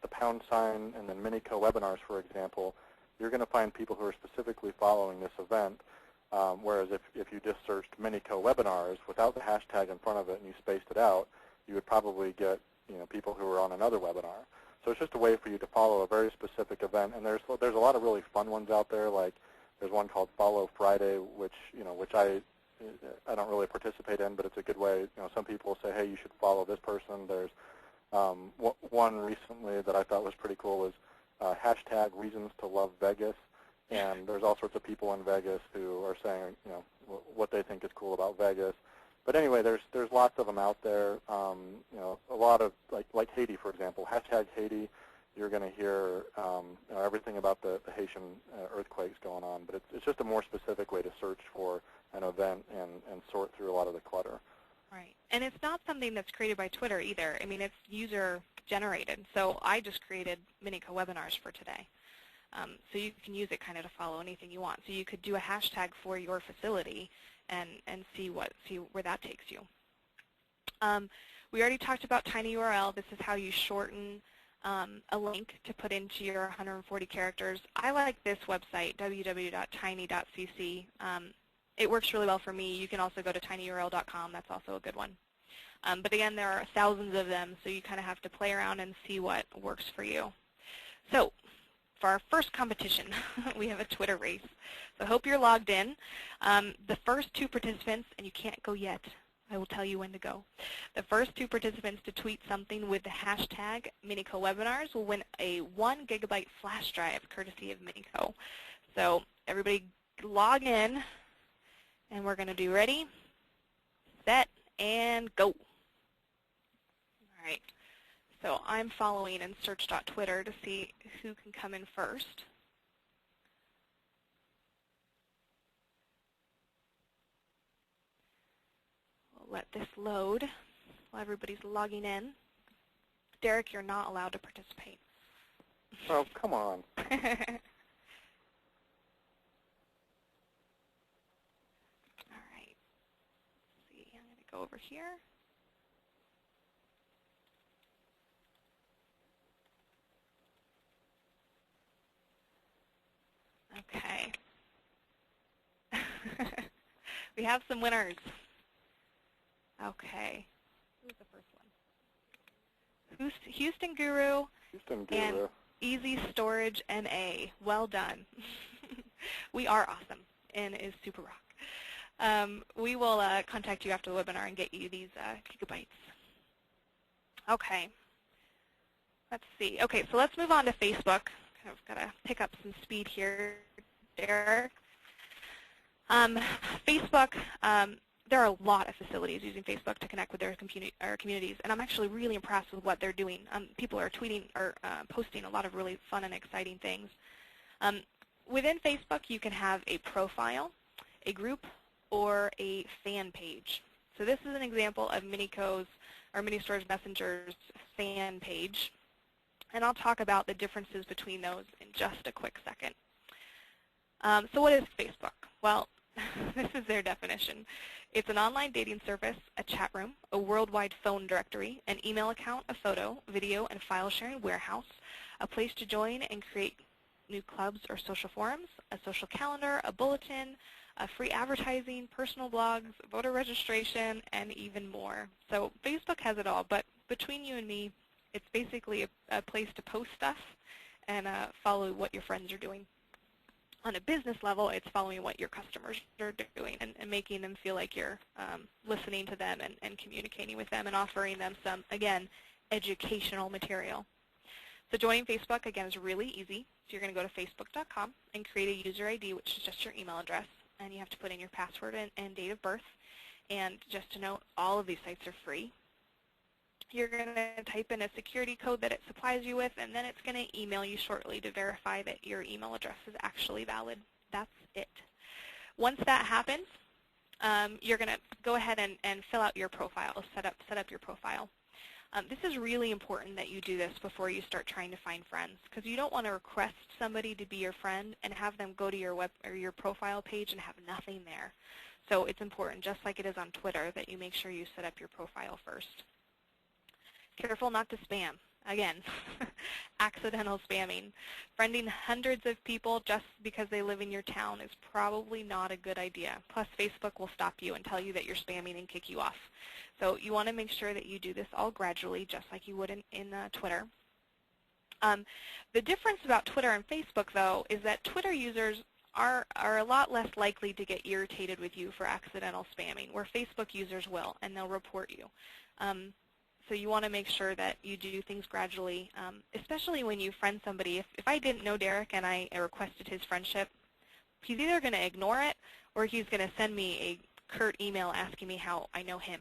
the # and then MinicoWebinars, for example, you're going to find people who are specifically following this event. Whereas if you just searched MinicoWebinars without the hashtag in front of it and you spaced it out, you would probably get people who are on another webinar. So it's just a way for you to follow a very specific event. And there's a lot of really fun ones out there. Like there's one called Follow Friday, which I don't really participate in, but it's a good way. Some people say, hey, you should follow this person. There's one recently that I thought was pretty cool was hashtag Reasons to Love Vegas. And there's all sorts of people in Vegas who are saying, what they think is cool about Vegas. But anyway, there's lots of them out there. A lot of like Haiti, for example. Hashtag Haiti. You're going to hear everything about the Haitian earthquakes going on. But it's just a more specific way to search for an event and sort through a lot of the clutter. Right. And it's not something that's created by Twitter either. I mean, it's user-generated. So I just created Minico webinars for today. So you can use it kind of to follow anything you want. So you could do a hashtag for your facility and see where that takes you. We already talked about tinyURL. This is how you shorten a link to put into your 140 characters. I like this website, www.tiny.cc. It works really well for me. You can also go to tinyurl.com. That's also a good one. But again, there are thousands of them, so you kind of have to play around and see what works for you. So for our first competition, we have a Twitter race. So I hope you're logged in. The first 2 participants, and you can't go yet, I will tell you when to go. The first 2 participants to tweet something with the hashtag MinicoWebinars will win a 1 GB flash drive courtesy of Minico. So everybody log in, and we're going to do ready, set, and go. All right. So I'm following in search.twitter to see who can come in first. We'll let this load while everybody's logging in. Derek, you're not allowed to participate. Oh, come on. All right. Let's see. I'm going to go over here. Okay. We have some winners. Okay. Who's the first one? Houston Guru. Houston Guru. And Easy Storage NA. Well done. We are awesome, and it is super rock. We will contact you after the webinar and get you these gigabytes. Okay. Let's see. Okay, so let's move on to Facebook. I've got to pick up some speed here, Derek. Facebook, there are a lot of facilities using Facebook to connect with their communities, and I'm actually really impressed with what they're doing. People are tweeting or posting a lot of really fun and exciting things. Within Facebook, you can have a profile, a group, or a fan page. So this is an example of Minico's or Mini Storage Messenger's fan page. And I'll talk about the differences between those in just a quick second. So what is Facebook? Well, this is their definition. It's an online dating service, a chat room, a worldwide phone directory, an email account, a photo, video, and file sharing warehouse, a place to join and create new clubs or social forums, a social calendar, a bulletin, free advertising, personal blogs, voter registration, and even more. So Facebook has it all, but between you and me, it's basically a place to post stuff and follow what your friends are doing. On a business level, it's following what your customers are doing and making them feel like you're listening to them and communicating with them and offering them some, again, educational material. So joining Facebook, again, is really easy. So you're going to go to facebook.com and create a user ID, which is just your email address. And you have to put in your password and date of birth. And just to note, all of these sites are free. You're going to type in a security code that it supplies you with, and then it's going to email you shortly to verify that your email address is actually valid. That's it. Once that happens, you're going to go ahead and fill out your profile, set up your profile. This is really important that you do this before you start trying to find friends, because you don't want to request somebody to be your friend and have them go to your web or your profile page and have nothing there. So it's important, just like it is on Twitter, that you make sure you set up your profile first. Careful not to spam. Again, accidental spamming. Friending hundreds of people just because they live in your town is probably not a good idea. Plus, Facebook will stop you and tell you that you're spamming and kick you off. So you want to make sure that you do this all gradually, just like you would in Twitter. The difference about Twitter and Facebook, though, is that Twitter users are a lot less likely to get irritated with you for accidental spamming, where Facebook users will, and they'll report you. So you want to make sure that you do things gradually, especially when you friend somebody. If I didn't know Derek and I requested his friendship, he's either going to ignore it or he's going to send me a curt email asking me how I know him.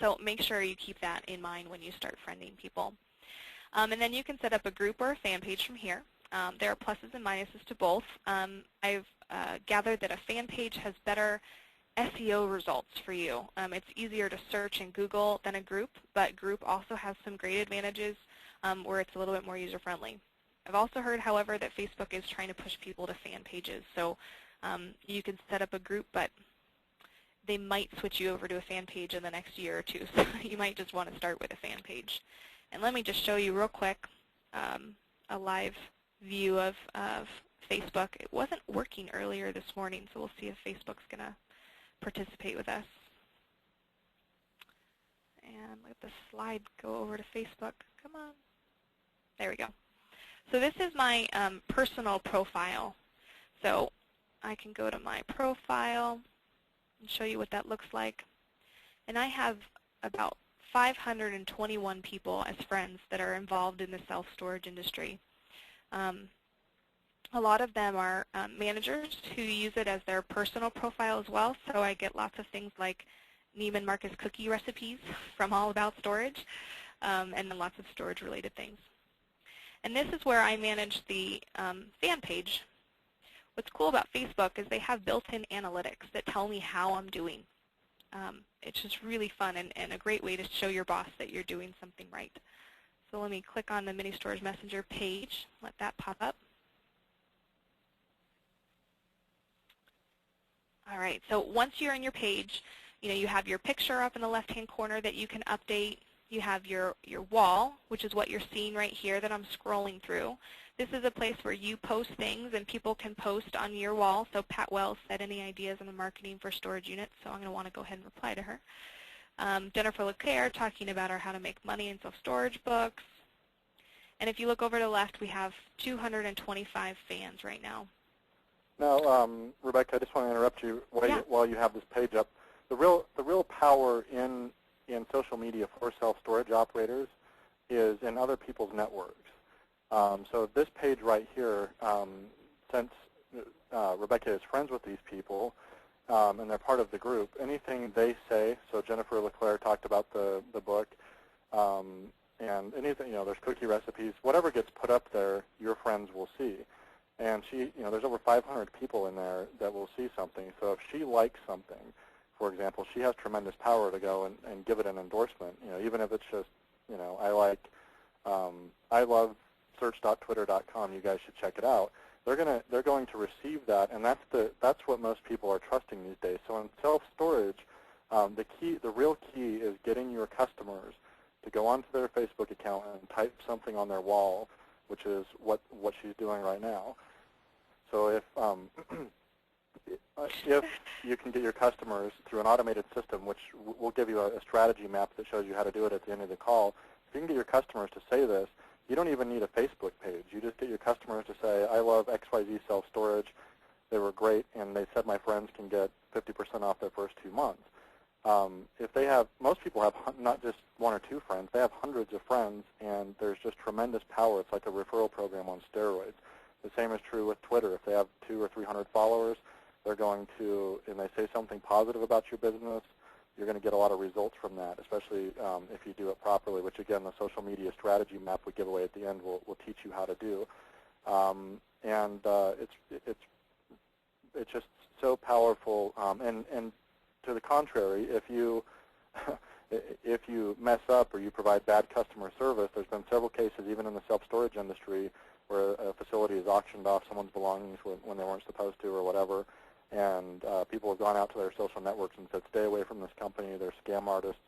So make sure you keep that in mind when you start friending people. And then you can set up a group or a fan page from here. There are pluses and minuses to both. I've gathered that a fan page has better SEO results for you. It's easier to search in Google than a group, but group also has some great advantages where it's a little bit more user-friendly. I've also heard, however, that Facebook is trying to push people to fan pages. So you can set up a group, but they might switch you over to a fan page in the next year or two. So you might just want to start with a fan page. And let me just show you real quick a live view of Facebook. It wasn't working earlier this morning, so we'll see if Facebook's going to participate with us. And let the slide go over to Facebook. Come on. There we go. So this is my personal profile. So I can go to my profile and show you what that looks like. And I have about 521 people as friends that are involved in the self-storage industry. A lot of them are managers who use it as their personal profile as well, so I get lots of things like Neiman Marcus cookie recipes from All About Storage, and then lots of storage-related things. And this is where I manage the fan page. What's cool about Facebook is they have built-in analytics that tell me how I'm doing. It's just really fun and a great way to show your boss that you're doing something right. So let me click on the Mini Storage Messenger page, let that pop up. All right, so once you're in your page, you have your picture up in the left-hand corner that you can update. You have your wall, which is what you're seeing right here that I'm scrolling through. This is a place where you post things and people can post on your wall. So Pat Wells said any ideas on the marketing for storage units, so I'm going to want to go ahead and reply to her. Jennifer LeClaire talking about our How to Make Money in Self-Storage books. And if you look over to the left, we have 225 fans right now. Now, Rebecca, I just want to interrupt you while you have this page up. The real power in social media for self-storage operators is in other people's networks. So this page right here, since Rebecca is friends with these people and they're part of the group, anything they say, so Jennifer LeClaire talked about the book, and anything, there's cookie recipes, whatever gets put up there, your friends will see. And there's over 500 people in there that will see something. So if she likes something, for example, she has tremendous power to go and give it an endorsement. Even if it's just, I love search.twitter.com. You guys should check it out. They're going to receive that, and that's what most people are trusting these days. So in self-storage, the real key is getting your customers to go onto their Facebook account and type something on their wall, which is what she's doing right now. So if you can get your customers through an automated system, which we'll give you a strategy map that shows you how to do it at the end of the call, if you can get your customers to say this, you don't even need a Facebook page. You just get your customers to say, I love XYZ self-storage. They were great, and they said my friends can get 50% off their first 2 months. If they have, most people have not just 1 or 2 friends, they have hundreds of friends, and there's just tremendous power. It's like a referral program on steroids. The same is true with Twitter. If they have 200 or 300 followers, they're going to, and they say something positive about your business, you're going to get a lot of results from that, especially if you do it properly, which again, the social media strategy map we give away at the end will teach you how to do. It's just so powerful. And to the contrary, if you mess up or you provide bad customer service, there's been several cases, even in the self-storage industry, where a facility has auctioned off someone's belongings when they weren't supposed to or whatever, and people have gone out to their social networks and said, stay away from this company, they're scam artists.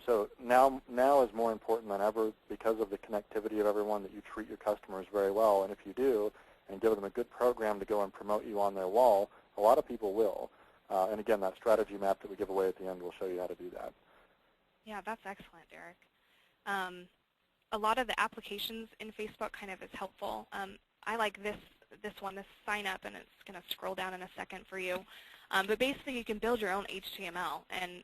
So now is more important than ever because of the connectivity of everyone that you treat your customers very well, and if you do and give them a good program to go and promote you on their wall, a lot of people will. And again, that strategy map that we give away at the end will show you how to do that. Yeah, that's excellent, Derek. a lot of the applications in Facebook kind of is helpful. I like this one, this sign up, and it's going to scroll down in a second for you. But basically, you can build your own HTML, and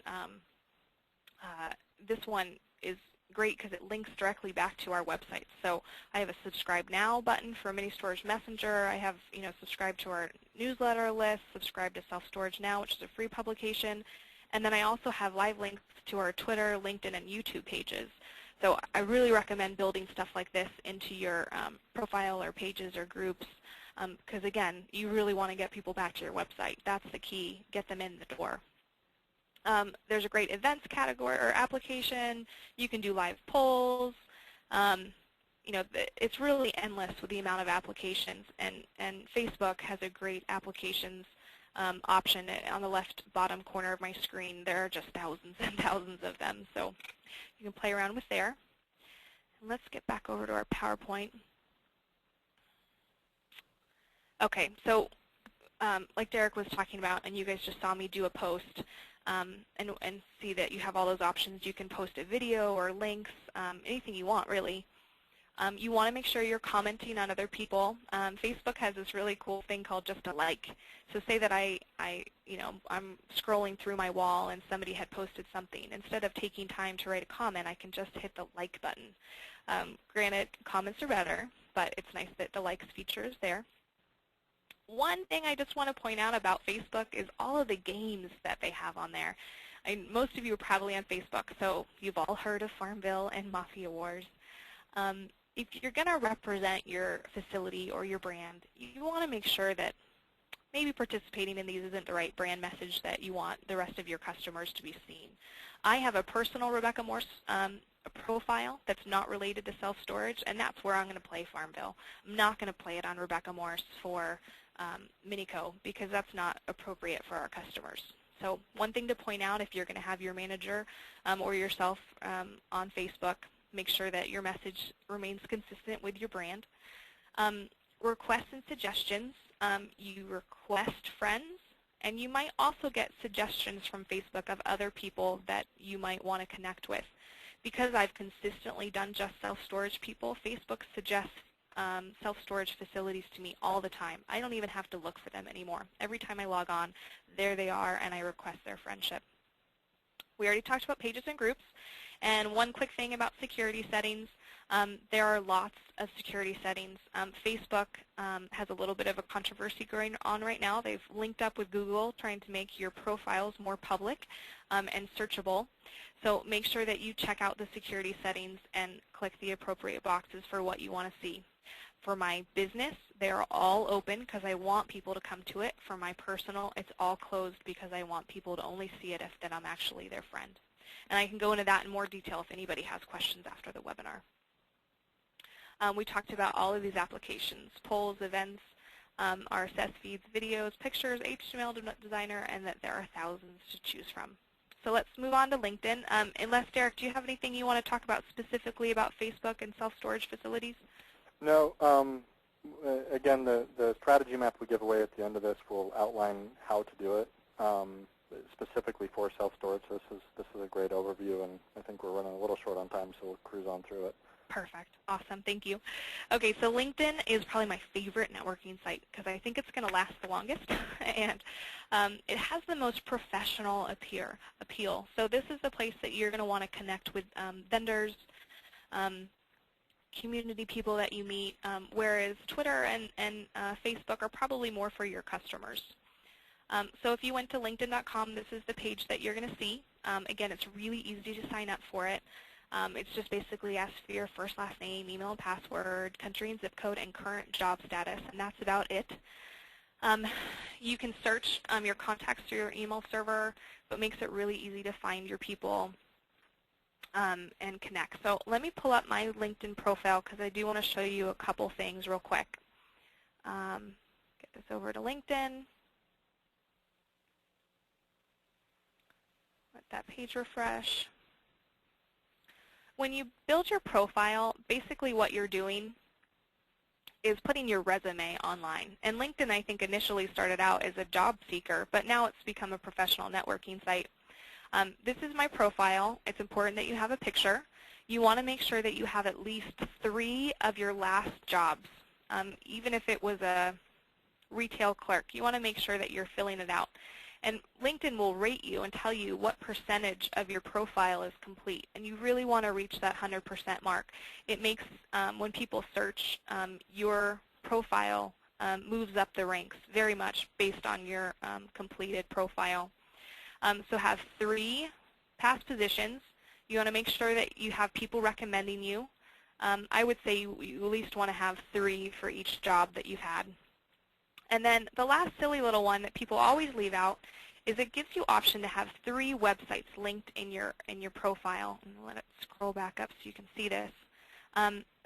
this one is great because it links directly back to our website. So I have a subscribe now button for Mini Storage Messenger. I have, subscribe to our newsletter list, subscribe to Self Storage Now, which is a free publication, and then I also have live links to our Twitter, LinkedIn, and YouTube pages. So I really recommend building stuff like this into your profile or pages or groups because, again, you really want to get people back to your website. That's the key. Get them in the door. There's a great events category or application. You can do live polls. It's really endless with the amount of applications, and Facebook has a great applications option on the left bottom corner of my screen. There are just thousands and thousands of them, so you can play around with there. And let's get back over to our PowerPoint. Okay, so like Derek was talking about, and you guys just saw me do a post, and see that you have all those options. You can post a video or links, anything you want, really. You want to make sure you're commenting on other people. Facebook has this really cool thing called just a like. So say that I'm scrolling through my wall and somebody had posted something. Instead of taking time to write a comment, I can just hit the like button. Granted, comments are better, but it's nice that the likes feature is there. One thing I just want to point out about Facebook is all of the games that they have on there. Most of you are probably on Facebook, so you've all heard of Farmville and Mafia Wars. If you're going to represent your facility or your brand, you want to make sure that maybe participating in these isn't the right brand message that you want the rest of your customers to be seeing. I have a personal Rebecca Morse profile that's not related to self-storage, and that's where I'm going to play Farmville. I'm not going to play it on Rebecca Morse for Minico because that's not appropriate for our customers. So one thing to point out, if you're going to have your manager or yourself on Facebook, make sure that your message remains consistent with your brand. Requests and suggestions. You request friends, and you might also get suggestions from Facebook of other people that you might want to connect with. Because I've consistently done just self-storage people, Facebook suggests self-storage facilities to me all the time. I don't even have to look for them anymore. Every time I log on, there they are, and I request their friendship. We already talked about pages and groups. And one quick thing about security settings, there are lots of security settings. Facebook has a little bit of a controversy going on right now. They've linked up with Google trying to make your profiles more public and searchable. So make sure that you check out the security settings and click the appropriate boxes for what you want to see. For my business, they're all open because I want people to come to it. For my personal, it's all closed because I want people to only see it if that I'm actually their friend. And I can go into that in more detail if anybody has questions after the webinar. We talked about all of these applications, polls, events, RSS feeds, videos, pictures, HTML designer, and that there are thousands to choose from. So let's move on to LinkedIn. Unless, Derek, do you have anything you want to talk about specifically about Facebook and self-storage facilities? No. Again, the strategy map we give away at the end of this will outline how to do it. Specifically for self-storage. So this is a great overview, and I think we're running a little short on time, so we'll cruise on through it. Perfect. Awesome. Thank you. Okay, so LinkedIn is probably my favorite networking site because I think it's going to last the longest, and it has the most professional appeal. So this is the place that you're going to want to connect with vendors, community people that you meet, whereas Twitter and Facebook are probably more for your customers. So if you went to LinkedIn.com, this is the page that you're going to see. Again, it's really easy to sign up for it. It's just basically asks for your first, last name, email and password, country and zip code, and current job status, and that's about it. You can search your contacts through your email server, but makes it really easy to find your people and connect. So let me pull up my LinkedIn profile because I do want to show you a couple things real quick. Get this over to LinkedIn. Let that page refresh. When you build your profile, basically what you're doing is putting your resume online. And LinkedIn, I think, initially started out as a job seeker, but now it's become a professional networking site. This is my profile. It's important that you have a picture. you want to make sure that you have at least 3 of your last jobs. Even if it was a retail clerk, you want to make sure that you're filling it out. And LinkedIn will rate you and tell you what percentage of your profile is complete. And you really want to reach that 100% mark. It makes, when people search, your profile moves up the ranks very much based on your completed profile. So have 3 past positions. You want to make sure that you have people recommending you. I would say you at least want to have 3 for each job that you've had. And then the last silly little one that people always leave out is it gives you option to have 3 websites linked in your profile. And let it scroll back up so you can see this.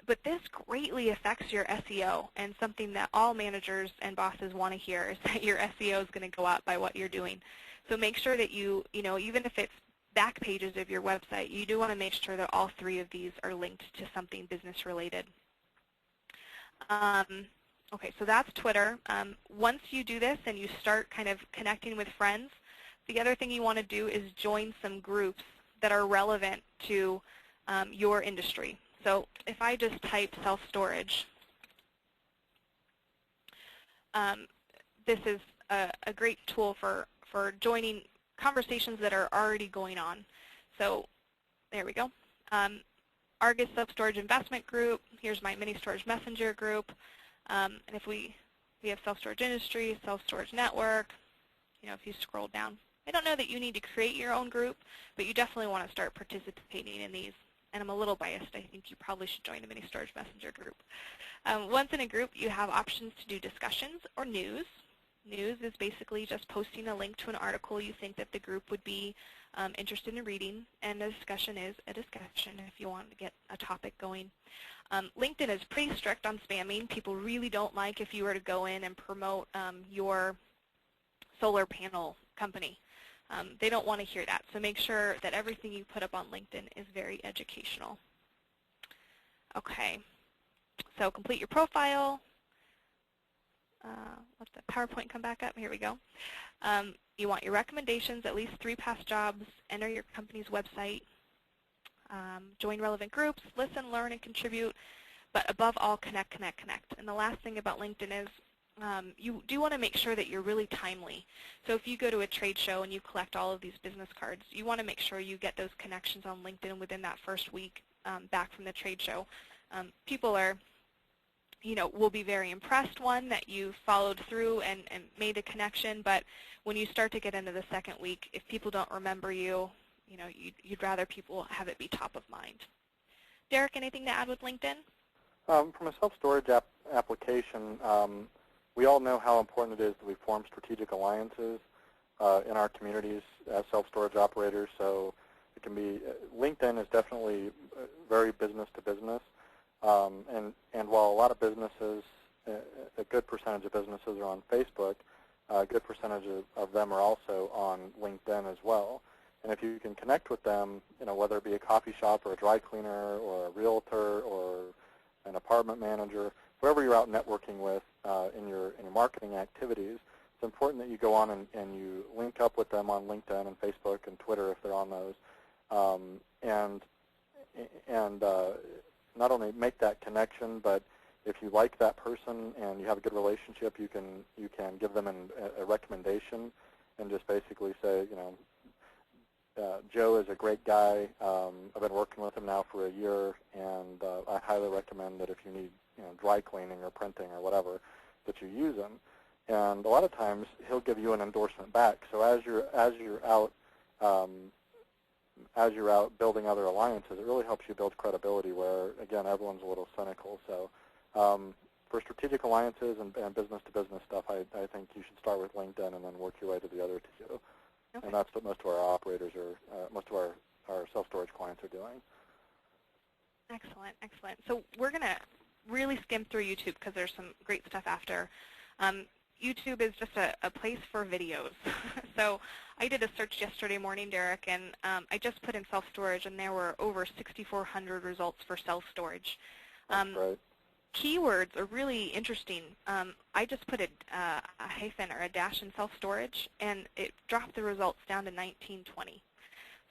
But this greatly affects your SEO, and something that all managers and bosses want to hear is that your SEO is going to go up by what you're doing. So make sure that you know, even if it's back pages of your website, you do want to make sure that all 3 of these are linked to something business related. Okay, so that's Twitter. Once you do this and you start kind of connecting with friends, the other thing you want to do is join some groups that are relevant to your industry. So if I just type self-storage, this is a great tool for joining conversations that are already going on. So there we go. Argus Self-Storage Investment Group. Here's my Mini Storage Messenger group. And if we have Self-Storage Industry, Self-Storage Network, you know, if you scroll down. I don't know that you need to create your own group, but you definitely want to start participating in these. And I'm a little biased. I think you probably should join a Mini Storage Messenger group. Once in a group, you have options to do discussions or news. News is basically just posting a link to an article you think that the group would be interested in reading, and a discussion is a discussion if you want to get a topic going. LinkedIn is pretty strict on spamming. People really don't like if you were to go in and promote your solar panel company. They don't want to hear that, so make sure that everything you put up on LinkedIn is very educational. Okay, so complete your profile. Let the PowerPoint come back up. Here we go. You want your recommendations, at least 3 past jobs, enter your company's website, join relevant groups, listen, learn, and contribute, but above all, connect, connect, connect. And the last thing about LinkedIn is you do want to make sure that you're really timely. So if you go to a trade show and you collect all of these business cards, you want to make sure you get those connections on LinkedIn within that first week back from the trade show. People are, you know, will be very impressed, one, that you followed through and made a connection, but when you start to get into the second week, if people don't remember you, you know, you'd rather people have it be top of mind. Derek, anything to add with LinkedIn? From a self-storage application, we all know how important it is that we form strategic alliances in our communities as self-storage operators. So it can be, LinkedIn is definitely very business to business. And while a lot of businesses, a good percentage of businesses are on Facebook, a good percentage of them are also on LinkedIn as well. And if you can connect with them, you know, whether it be a coffee shop or a dry cleaner or a realtor or an apartment manager, whoever you're out networking with in your marketing activities, it's important that you go on and you link up with them on LinkedIn and Facebook and Twitter if they're on those, and not only make that connection, but if you like that person and you have a good relationship, you can give them a recommendation and just basically say, you know, Joe is a great guy. I've been working with him now for a year, and I highly recommend that if you need, you know, dry cleaning or printing or whatever, that you use him. And a lot of times he'll give you an endorsement back. So as you're out building other alliances, it really helps you build credibility where, again, everyone's a little cynical. So for strategic alliances and business-to-business stuff, I think you should start with LinkedIn and then work your way to the other two. Okay. And that's what most of our operators most of our self-storage clients are doing. Excellent, excellent. So we're going to really skim through YouTube because there's some great stuff after. YouTube is just a place for videos. So I did a search yesterday morning, Derek, and I just put in self-storage, and there were over 6,400 results for self-storage. Right. Keywords are really interesting. I just put a hyphen or a dash in self-storage, and it dropped the results down to 1920.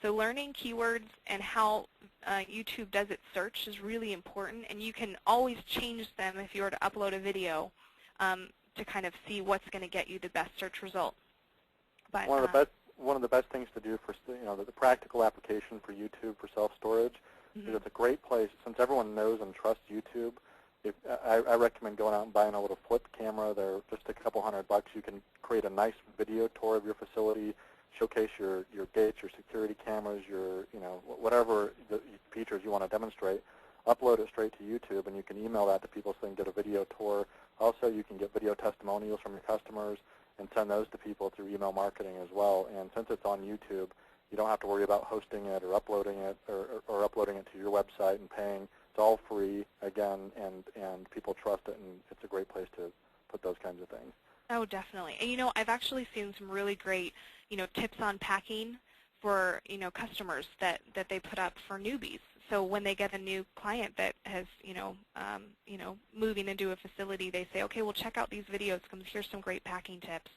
So learning keywords and how YouTube does its search is really important, and you can always change them if you were to upload a video to kind of see what's going to get you the best search result. But one of the best things to do for the practical application for YouTube for self-storage is it's a great place, since everyone knows and trusts YouTube. I recommend going out and buying a little flip camera. They're just a couple $100. You can create a nice video tour of your facility, showcase your gates, your security cameras, your whatever the features you want to demonstrate. Upload it straight to YouTube, and you can email that to people so they can get a video tour. Also, you can get video testimonials from your customers and send those to people through email marketing as well. And since it's on YouTube, you don't have to worry about hosting it or uploading it or uploading it to your website and paying. It's all free, again, and people trust it, and it's a great place to put those kinds of things. Oh, definitely. And I've actually seen some really great, tips on packing for, customers that they put up for newbies. So when they get a new client that has, moving into a facility, they say, okay, well, check out these videos because here's some great packing tips,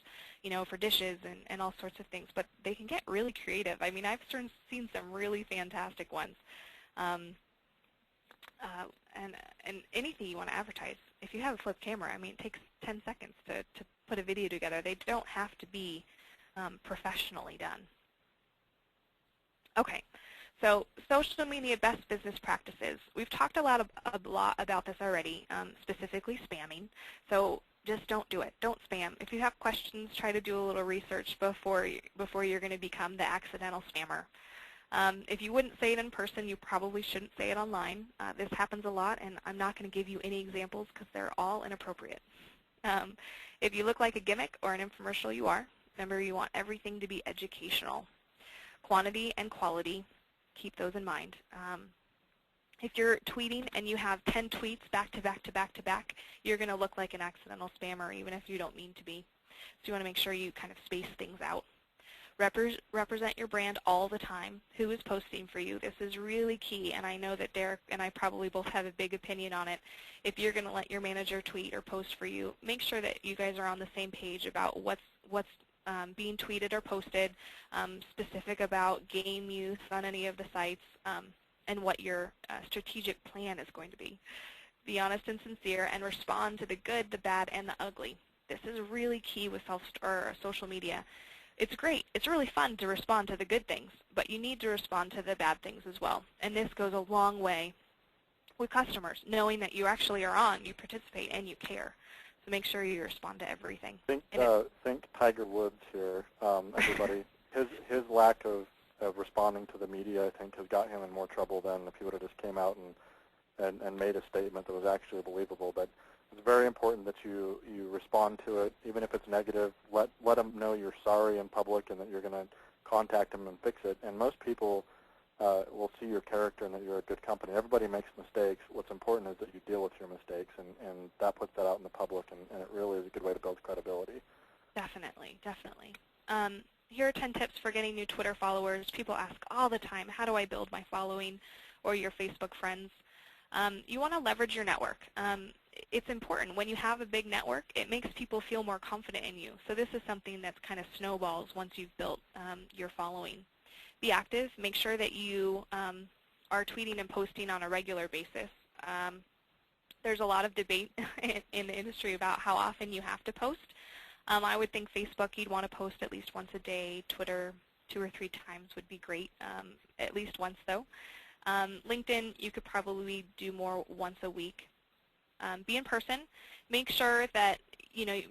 for dishes and all sorts of things. But they can get really creative. I mean, I've seen some really fantastic ones. And anything you want to advertise, if you have a flip camera, I mean, it takes 10 seconds to put a video together. They don't have to be professionally done. Okay, so social media best business practices. We've talked a lot about this already, specifically spamming. So just don't do it. Don't spam. If you have questions, try to do a little research before you're going to become the accidental spammer. If you wouldn't say it in person, you probably shouldn't say it online. This happens a lot, and I'm not going to give you any examples because they're all inappropriate. If you look like a gimmick or an infomercial, you are. Remember, you want everything to be educational. Quantity and quality, keep those in mind. If you're tweeting and you have 10 tweets back to back to back to back, you're going to look like an accidental spammer, even if you don't mean to be. So you want to make sure you kind of space things out. Represent your brand all the time. Who is posting for you? This is really key, and I know that Derek and I probably both have a big opinion on it. If you're going to let your manager tweet or post for you, make sure that you guys are on the same page about what's being tweeted or posted, specific about game use on any of the sites, and what your strategic plan is going to be. Be honest and sincere, and respond to the good, the bad, and the ugly. This is really key with social media. It's great. It's really fun to respond to the good things, but you need to respond to the bad things as well. And this goes a long way with customers, knowing that you actually are on, you participate, and you care. So make sure you respond to everything. Think Tiger Woods here, everybody. His lack of responding to the media, I think, has got him in more trouble than if he would have just came out and made a statement that was actually believable. But it's very important that you respond to it, even if it's negative. Let them know you're sorry in public and that you're going to contact them and fix it. And most people will see your character and that you're a good company. Everybody makes mistakes. What's important is that you deal with your mistakes, and that puts that out in the public, and it really is a good way to build credibility. Definitely, definitely. Here are 10 tips for getting new Twitter followers. People ask all the time, how do I build my following or your Facebook friends? You want to leverage your network. It's important. When you have a big network, it makes people feel more confident in you. So this is something that's kind of snowballs once you've built your following. Be active. Make sure that you are tweeting and posting on a regular basis. There's a lot of debate in the industry about how often you have to post. I would think Facebook, you'd want to post at least once a day. Twitter, 2 or 3 times would be great, at least once though. LinkedIn, you could probably do more once a week. Be in person. Make sure that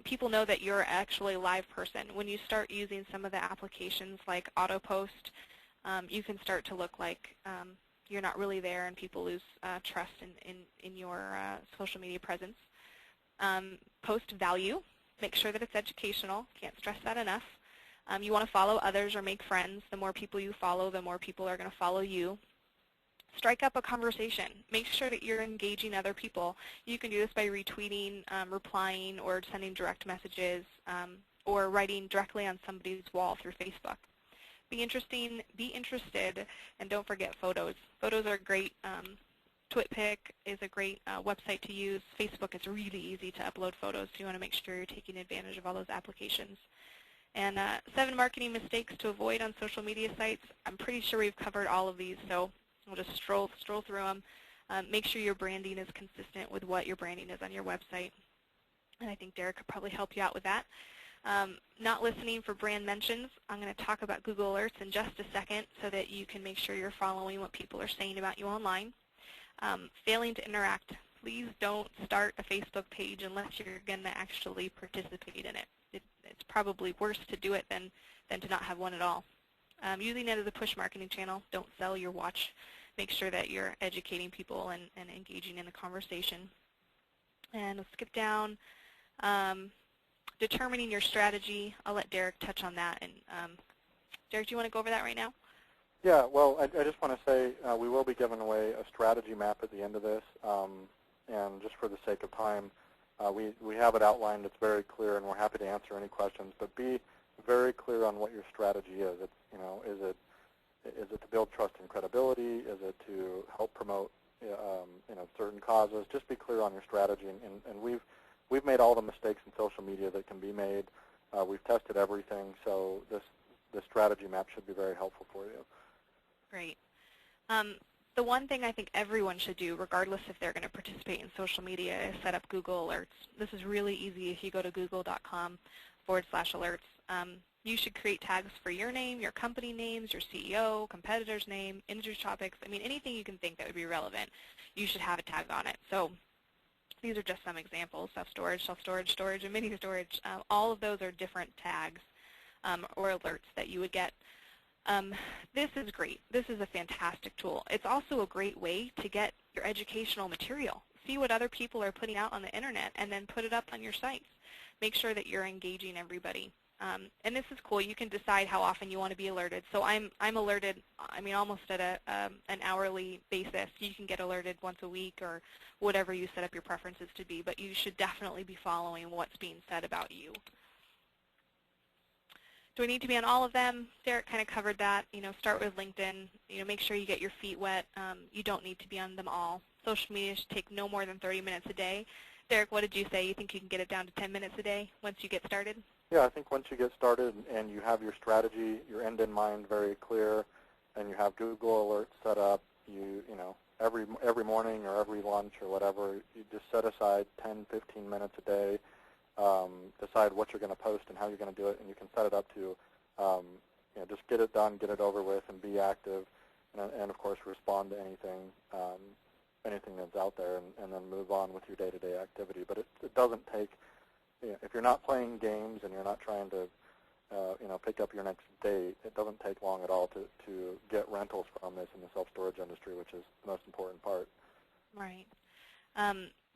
people know that you're actually a live person. When you start using some of the applications like AutoPost, you can start to look like you're not really there, and people lose trust in your social media presence. Post value. Make sure that it's educational. Can't stress that enough. You want to follow others or make friends. The more people you follow, the more people are going to follow you. Strike up a conversation. Make sure that you're engaging other people. You can do this by retweeting, replying, or sending direct messages, or writing directly on somebody's wall through Facebook. Be interested, and don't forget photos. Photos are great. TwitPic is a great website to use. Facebook is really easy to upload photos, so you want to make sure you're taking advantage of all those applications. And 7 marketing mistakes to avoid on social media sites. I'm pretty sure we've covered all of these, so we'll just stroll through them. Make sure your branding is consistent with what your branding is on your website. And I think Derek could probably help you out with that. Not listening for brand mentions. I'm going to talk about Google Alerts in just a second so that you can make sure you're following what people are saying about you online. Failing to interact. Please don't start a Facebook page unless you're going to actually participate in it. It's probably worse to do it than to not have one at all. Using it as a push marketing channel. Don't sell your watch. Make sure that you're educating people and engaging in the conversation. And we'll skip down. Determining your strategy. I'll let Derek touch on that. And Derek, do you want to go over that right now? Yeah, well, I just want to say we will be giving away a strategy map at the end of this. And just for the sake of time, we have it outlined. It's very clear, and we're happy to answer any questions. But be very clear on what your strategy is. It's, is it to build trust and credibility? Is it to help promote certain causes? Just be clear on your strategy. And we've made all the mistakes in social media that can be made. We've tested everything, so this strategy map should be very helpful for you. Great. The one thing I think everyone should do, regardless if they're going to participate in social media, is set up Google Alerts. This is really easy if you go to google.com/alerts. You should create tags for your name, your company names, your CEO, competitor's name, industry topics. I mean, anything you can think that would be relevant, you should have a tag on it. So these are just some examples: self-storage, self-storage, storage, and mini storage. All of those are different tags or alerts that you would get. This is great. This is a fantastic tool. It's also a great way to get your educational material. See what other people are putting out on the internet and then put it up on your sites. Make sure that you're engaging everybody. And this is cool. You can decide how often you want to be alerted. So I'm alerted, almost at an hourly basis. You can get alerted once a week or whatever you set up your preferences to be, but you should definitely be following what's being said about you. Do I need to be on all of them? Derek kind of covered that. Start with LinkedIn. Make sure you get your feet wet. You don't need to be on them all. Social media should take no more than 30 minutes a day. Derek, what did you say? You think you can get it down to 10 minutes a day once you get started? Yeah, I think once you get started and you have your strategy, your end in mind very clear, and you have Google Alerts set up, every morning or every lunch or whatever, you just set aside 10, 15 minutes a day. Decide what you're going to post and how you're going to do it, and you can set it up to, just get it done, get it over with, and be active, and of course respond to anything that's out there, and then move on with your day-to-day activity. But it doesn't take, if you're not playing games and you're not trying to, pick up your next date, it doesn't take long at all to get rentals from this in the self-storage industry, which is the most important part. Right.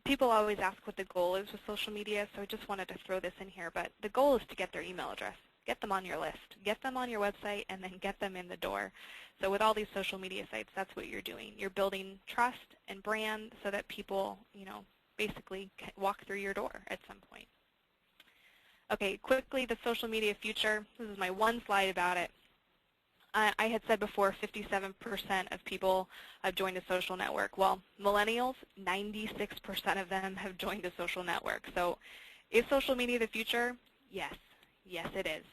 People always ask what the goal is with social media, so I just wanted to throw this in here. But the goal is to get their email address, get them on your list, get them on your website, and then get them in the door. So with all these social media sites, that's what you're doing. You're building trust and brand so that people, basically walk through your door at some point. Okay, quickly, the social media future. This is my one slide about it. I had said before 57% of people have joined a social network. Well, millennials, 96% of them have joined a social network. So is social media the future? Yes. Yes, it is.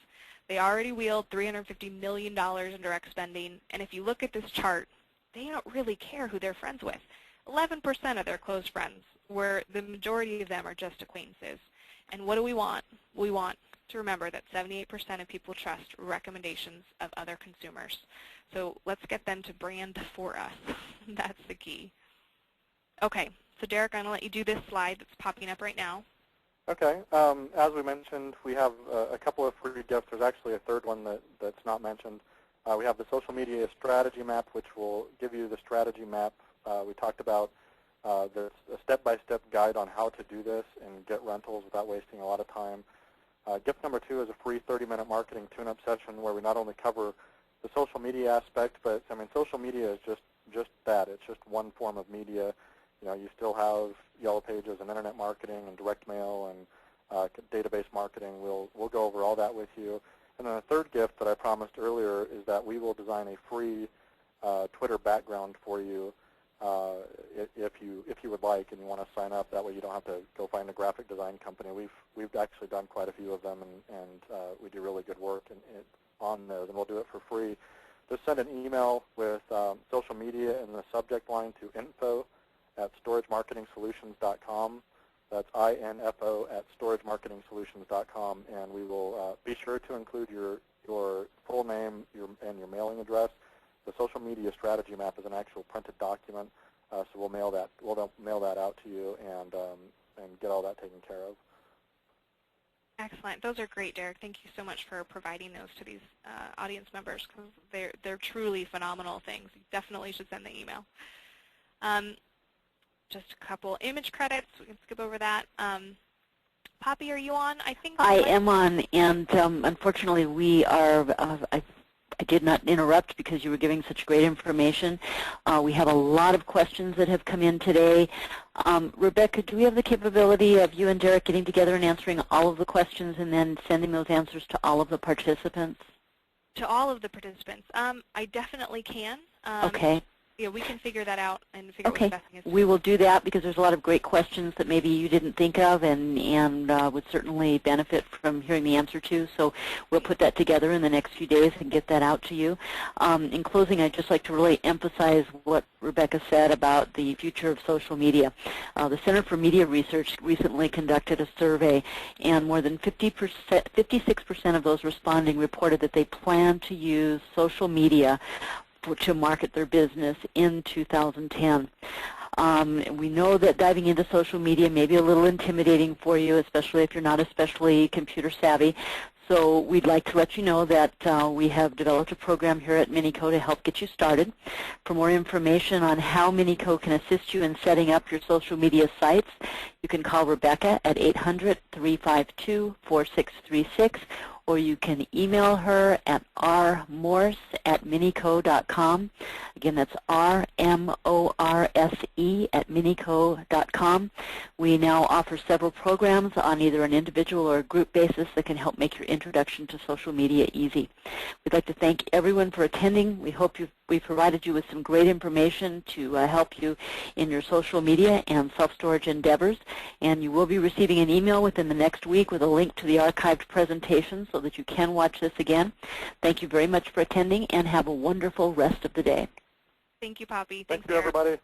They already wheeled $350 million in direct spending. And if you look at this chart, they don't really care who they're friends with. 11% of their close friends, where the majority of them are just acquaintances. And what do we want? We want to remember that 78% of people trust recommendations of other consumers. So let's get them to brand for us. That's the key. Okay, so Derek, I'm going to let you do this slide that's popping up right now. Okay, as we mentioned, we have a couple of free gifts. There's actually a third one that's not mentioned. We have the social media strategy map, which will give you the strategy map. We talked about there's a step-by-step guide on how to do this and get rentals without wasting a lot of time. Gift number 2 is a free 30-minute marketing tune-up session where we not only cover the social media aspect, but social media is just that. It's just one form of media. You still have Yellow Pages and internet marketing and direct mail and database marketing. We'll go over all that with you. And then the third gift that I promised earlier is that we will design a free Twitter background for you if you would like and you want to sign up. That way you don't have to go find a graphic design company. We've actually done quite a few of them, and we do really good work on those, and we'll do it for free. Just send an email with social media in the subject line to info@storagemarketingsolutions.com. That's info@storagemarketingsolutions.com, and we will be sure to include your full name and your mailing address. The social media strategy map is an actual printed document, so we'll mail that out to you and get all that taken care of. Excellent. Those are great, Derek. Thank you so much for providing those to these audience members, because they're truly phenomenal things. You definitely should send the email. Just a couple image credits. We can skip over that. Poppy, are you on? I am on, and unfortunately we are, I did not interrupt because you were giving such great information. We have a lot of questions that have come in today. Rebecca, do we have the capability of you and Derek getting together and answering all of the questions and then sending those answers to all of the participants? To all of the participants? I definitely can. Okay. Yeah, we can figure that out and figure out what the best thing is. We will do that because there's a lot of great questions that maybe you didn't think of and would certainly benefit from hearing the answer to. So we'll put that together in the next few days and get that out to you. In closing, I'd just like to really emphasize what Rebecca said about the future of social media. The Center for Media Research recently conducted a survey, and more than 56% of those responding reported that they plan to use social media to market their business in 2010. We know that diving into social media may be a little intimidating for you, especially if you're not especially computer savvy. So we'd like to let you know that we have developed a program here at Minico to help get you started. For more information on how Minico can assist you in setting up your social media sites, you can call Rebecca at 800-352-4636, or you can email her at rmorse@minico.com. Again, that's rmorse@minico.com. We now offer several programs on either an individual or a group basis that can help make your introduction to social media easy. We'd like to thank everyone for attending. We hope we provided you with some great information to help you in your social media and self-storage endeavors. And you will be receiving an email within the next week with a link to the archived presentation so that you can watch this again. Thank you very much for attending, and have a wonderful rest of the day. Thank you, Poppy. Thank you, everybody.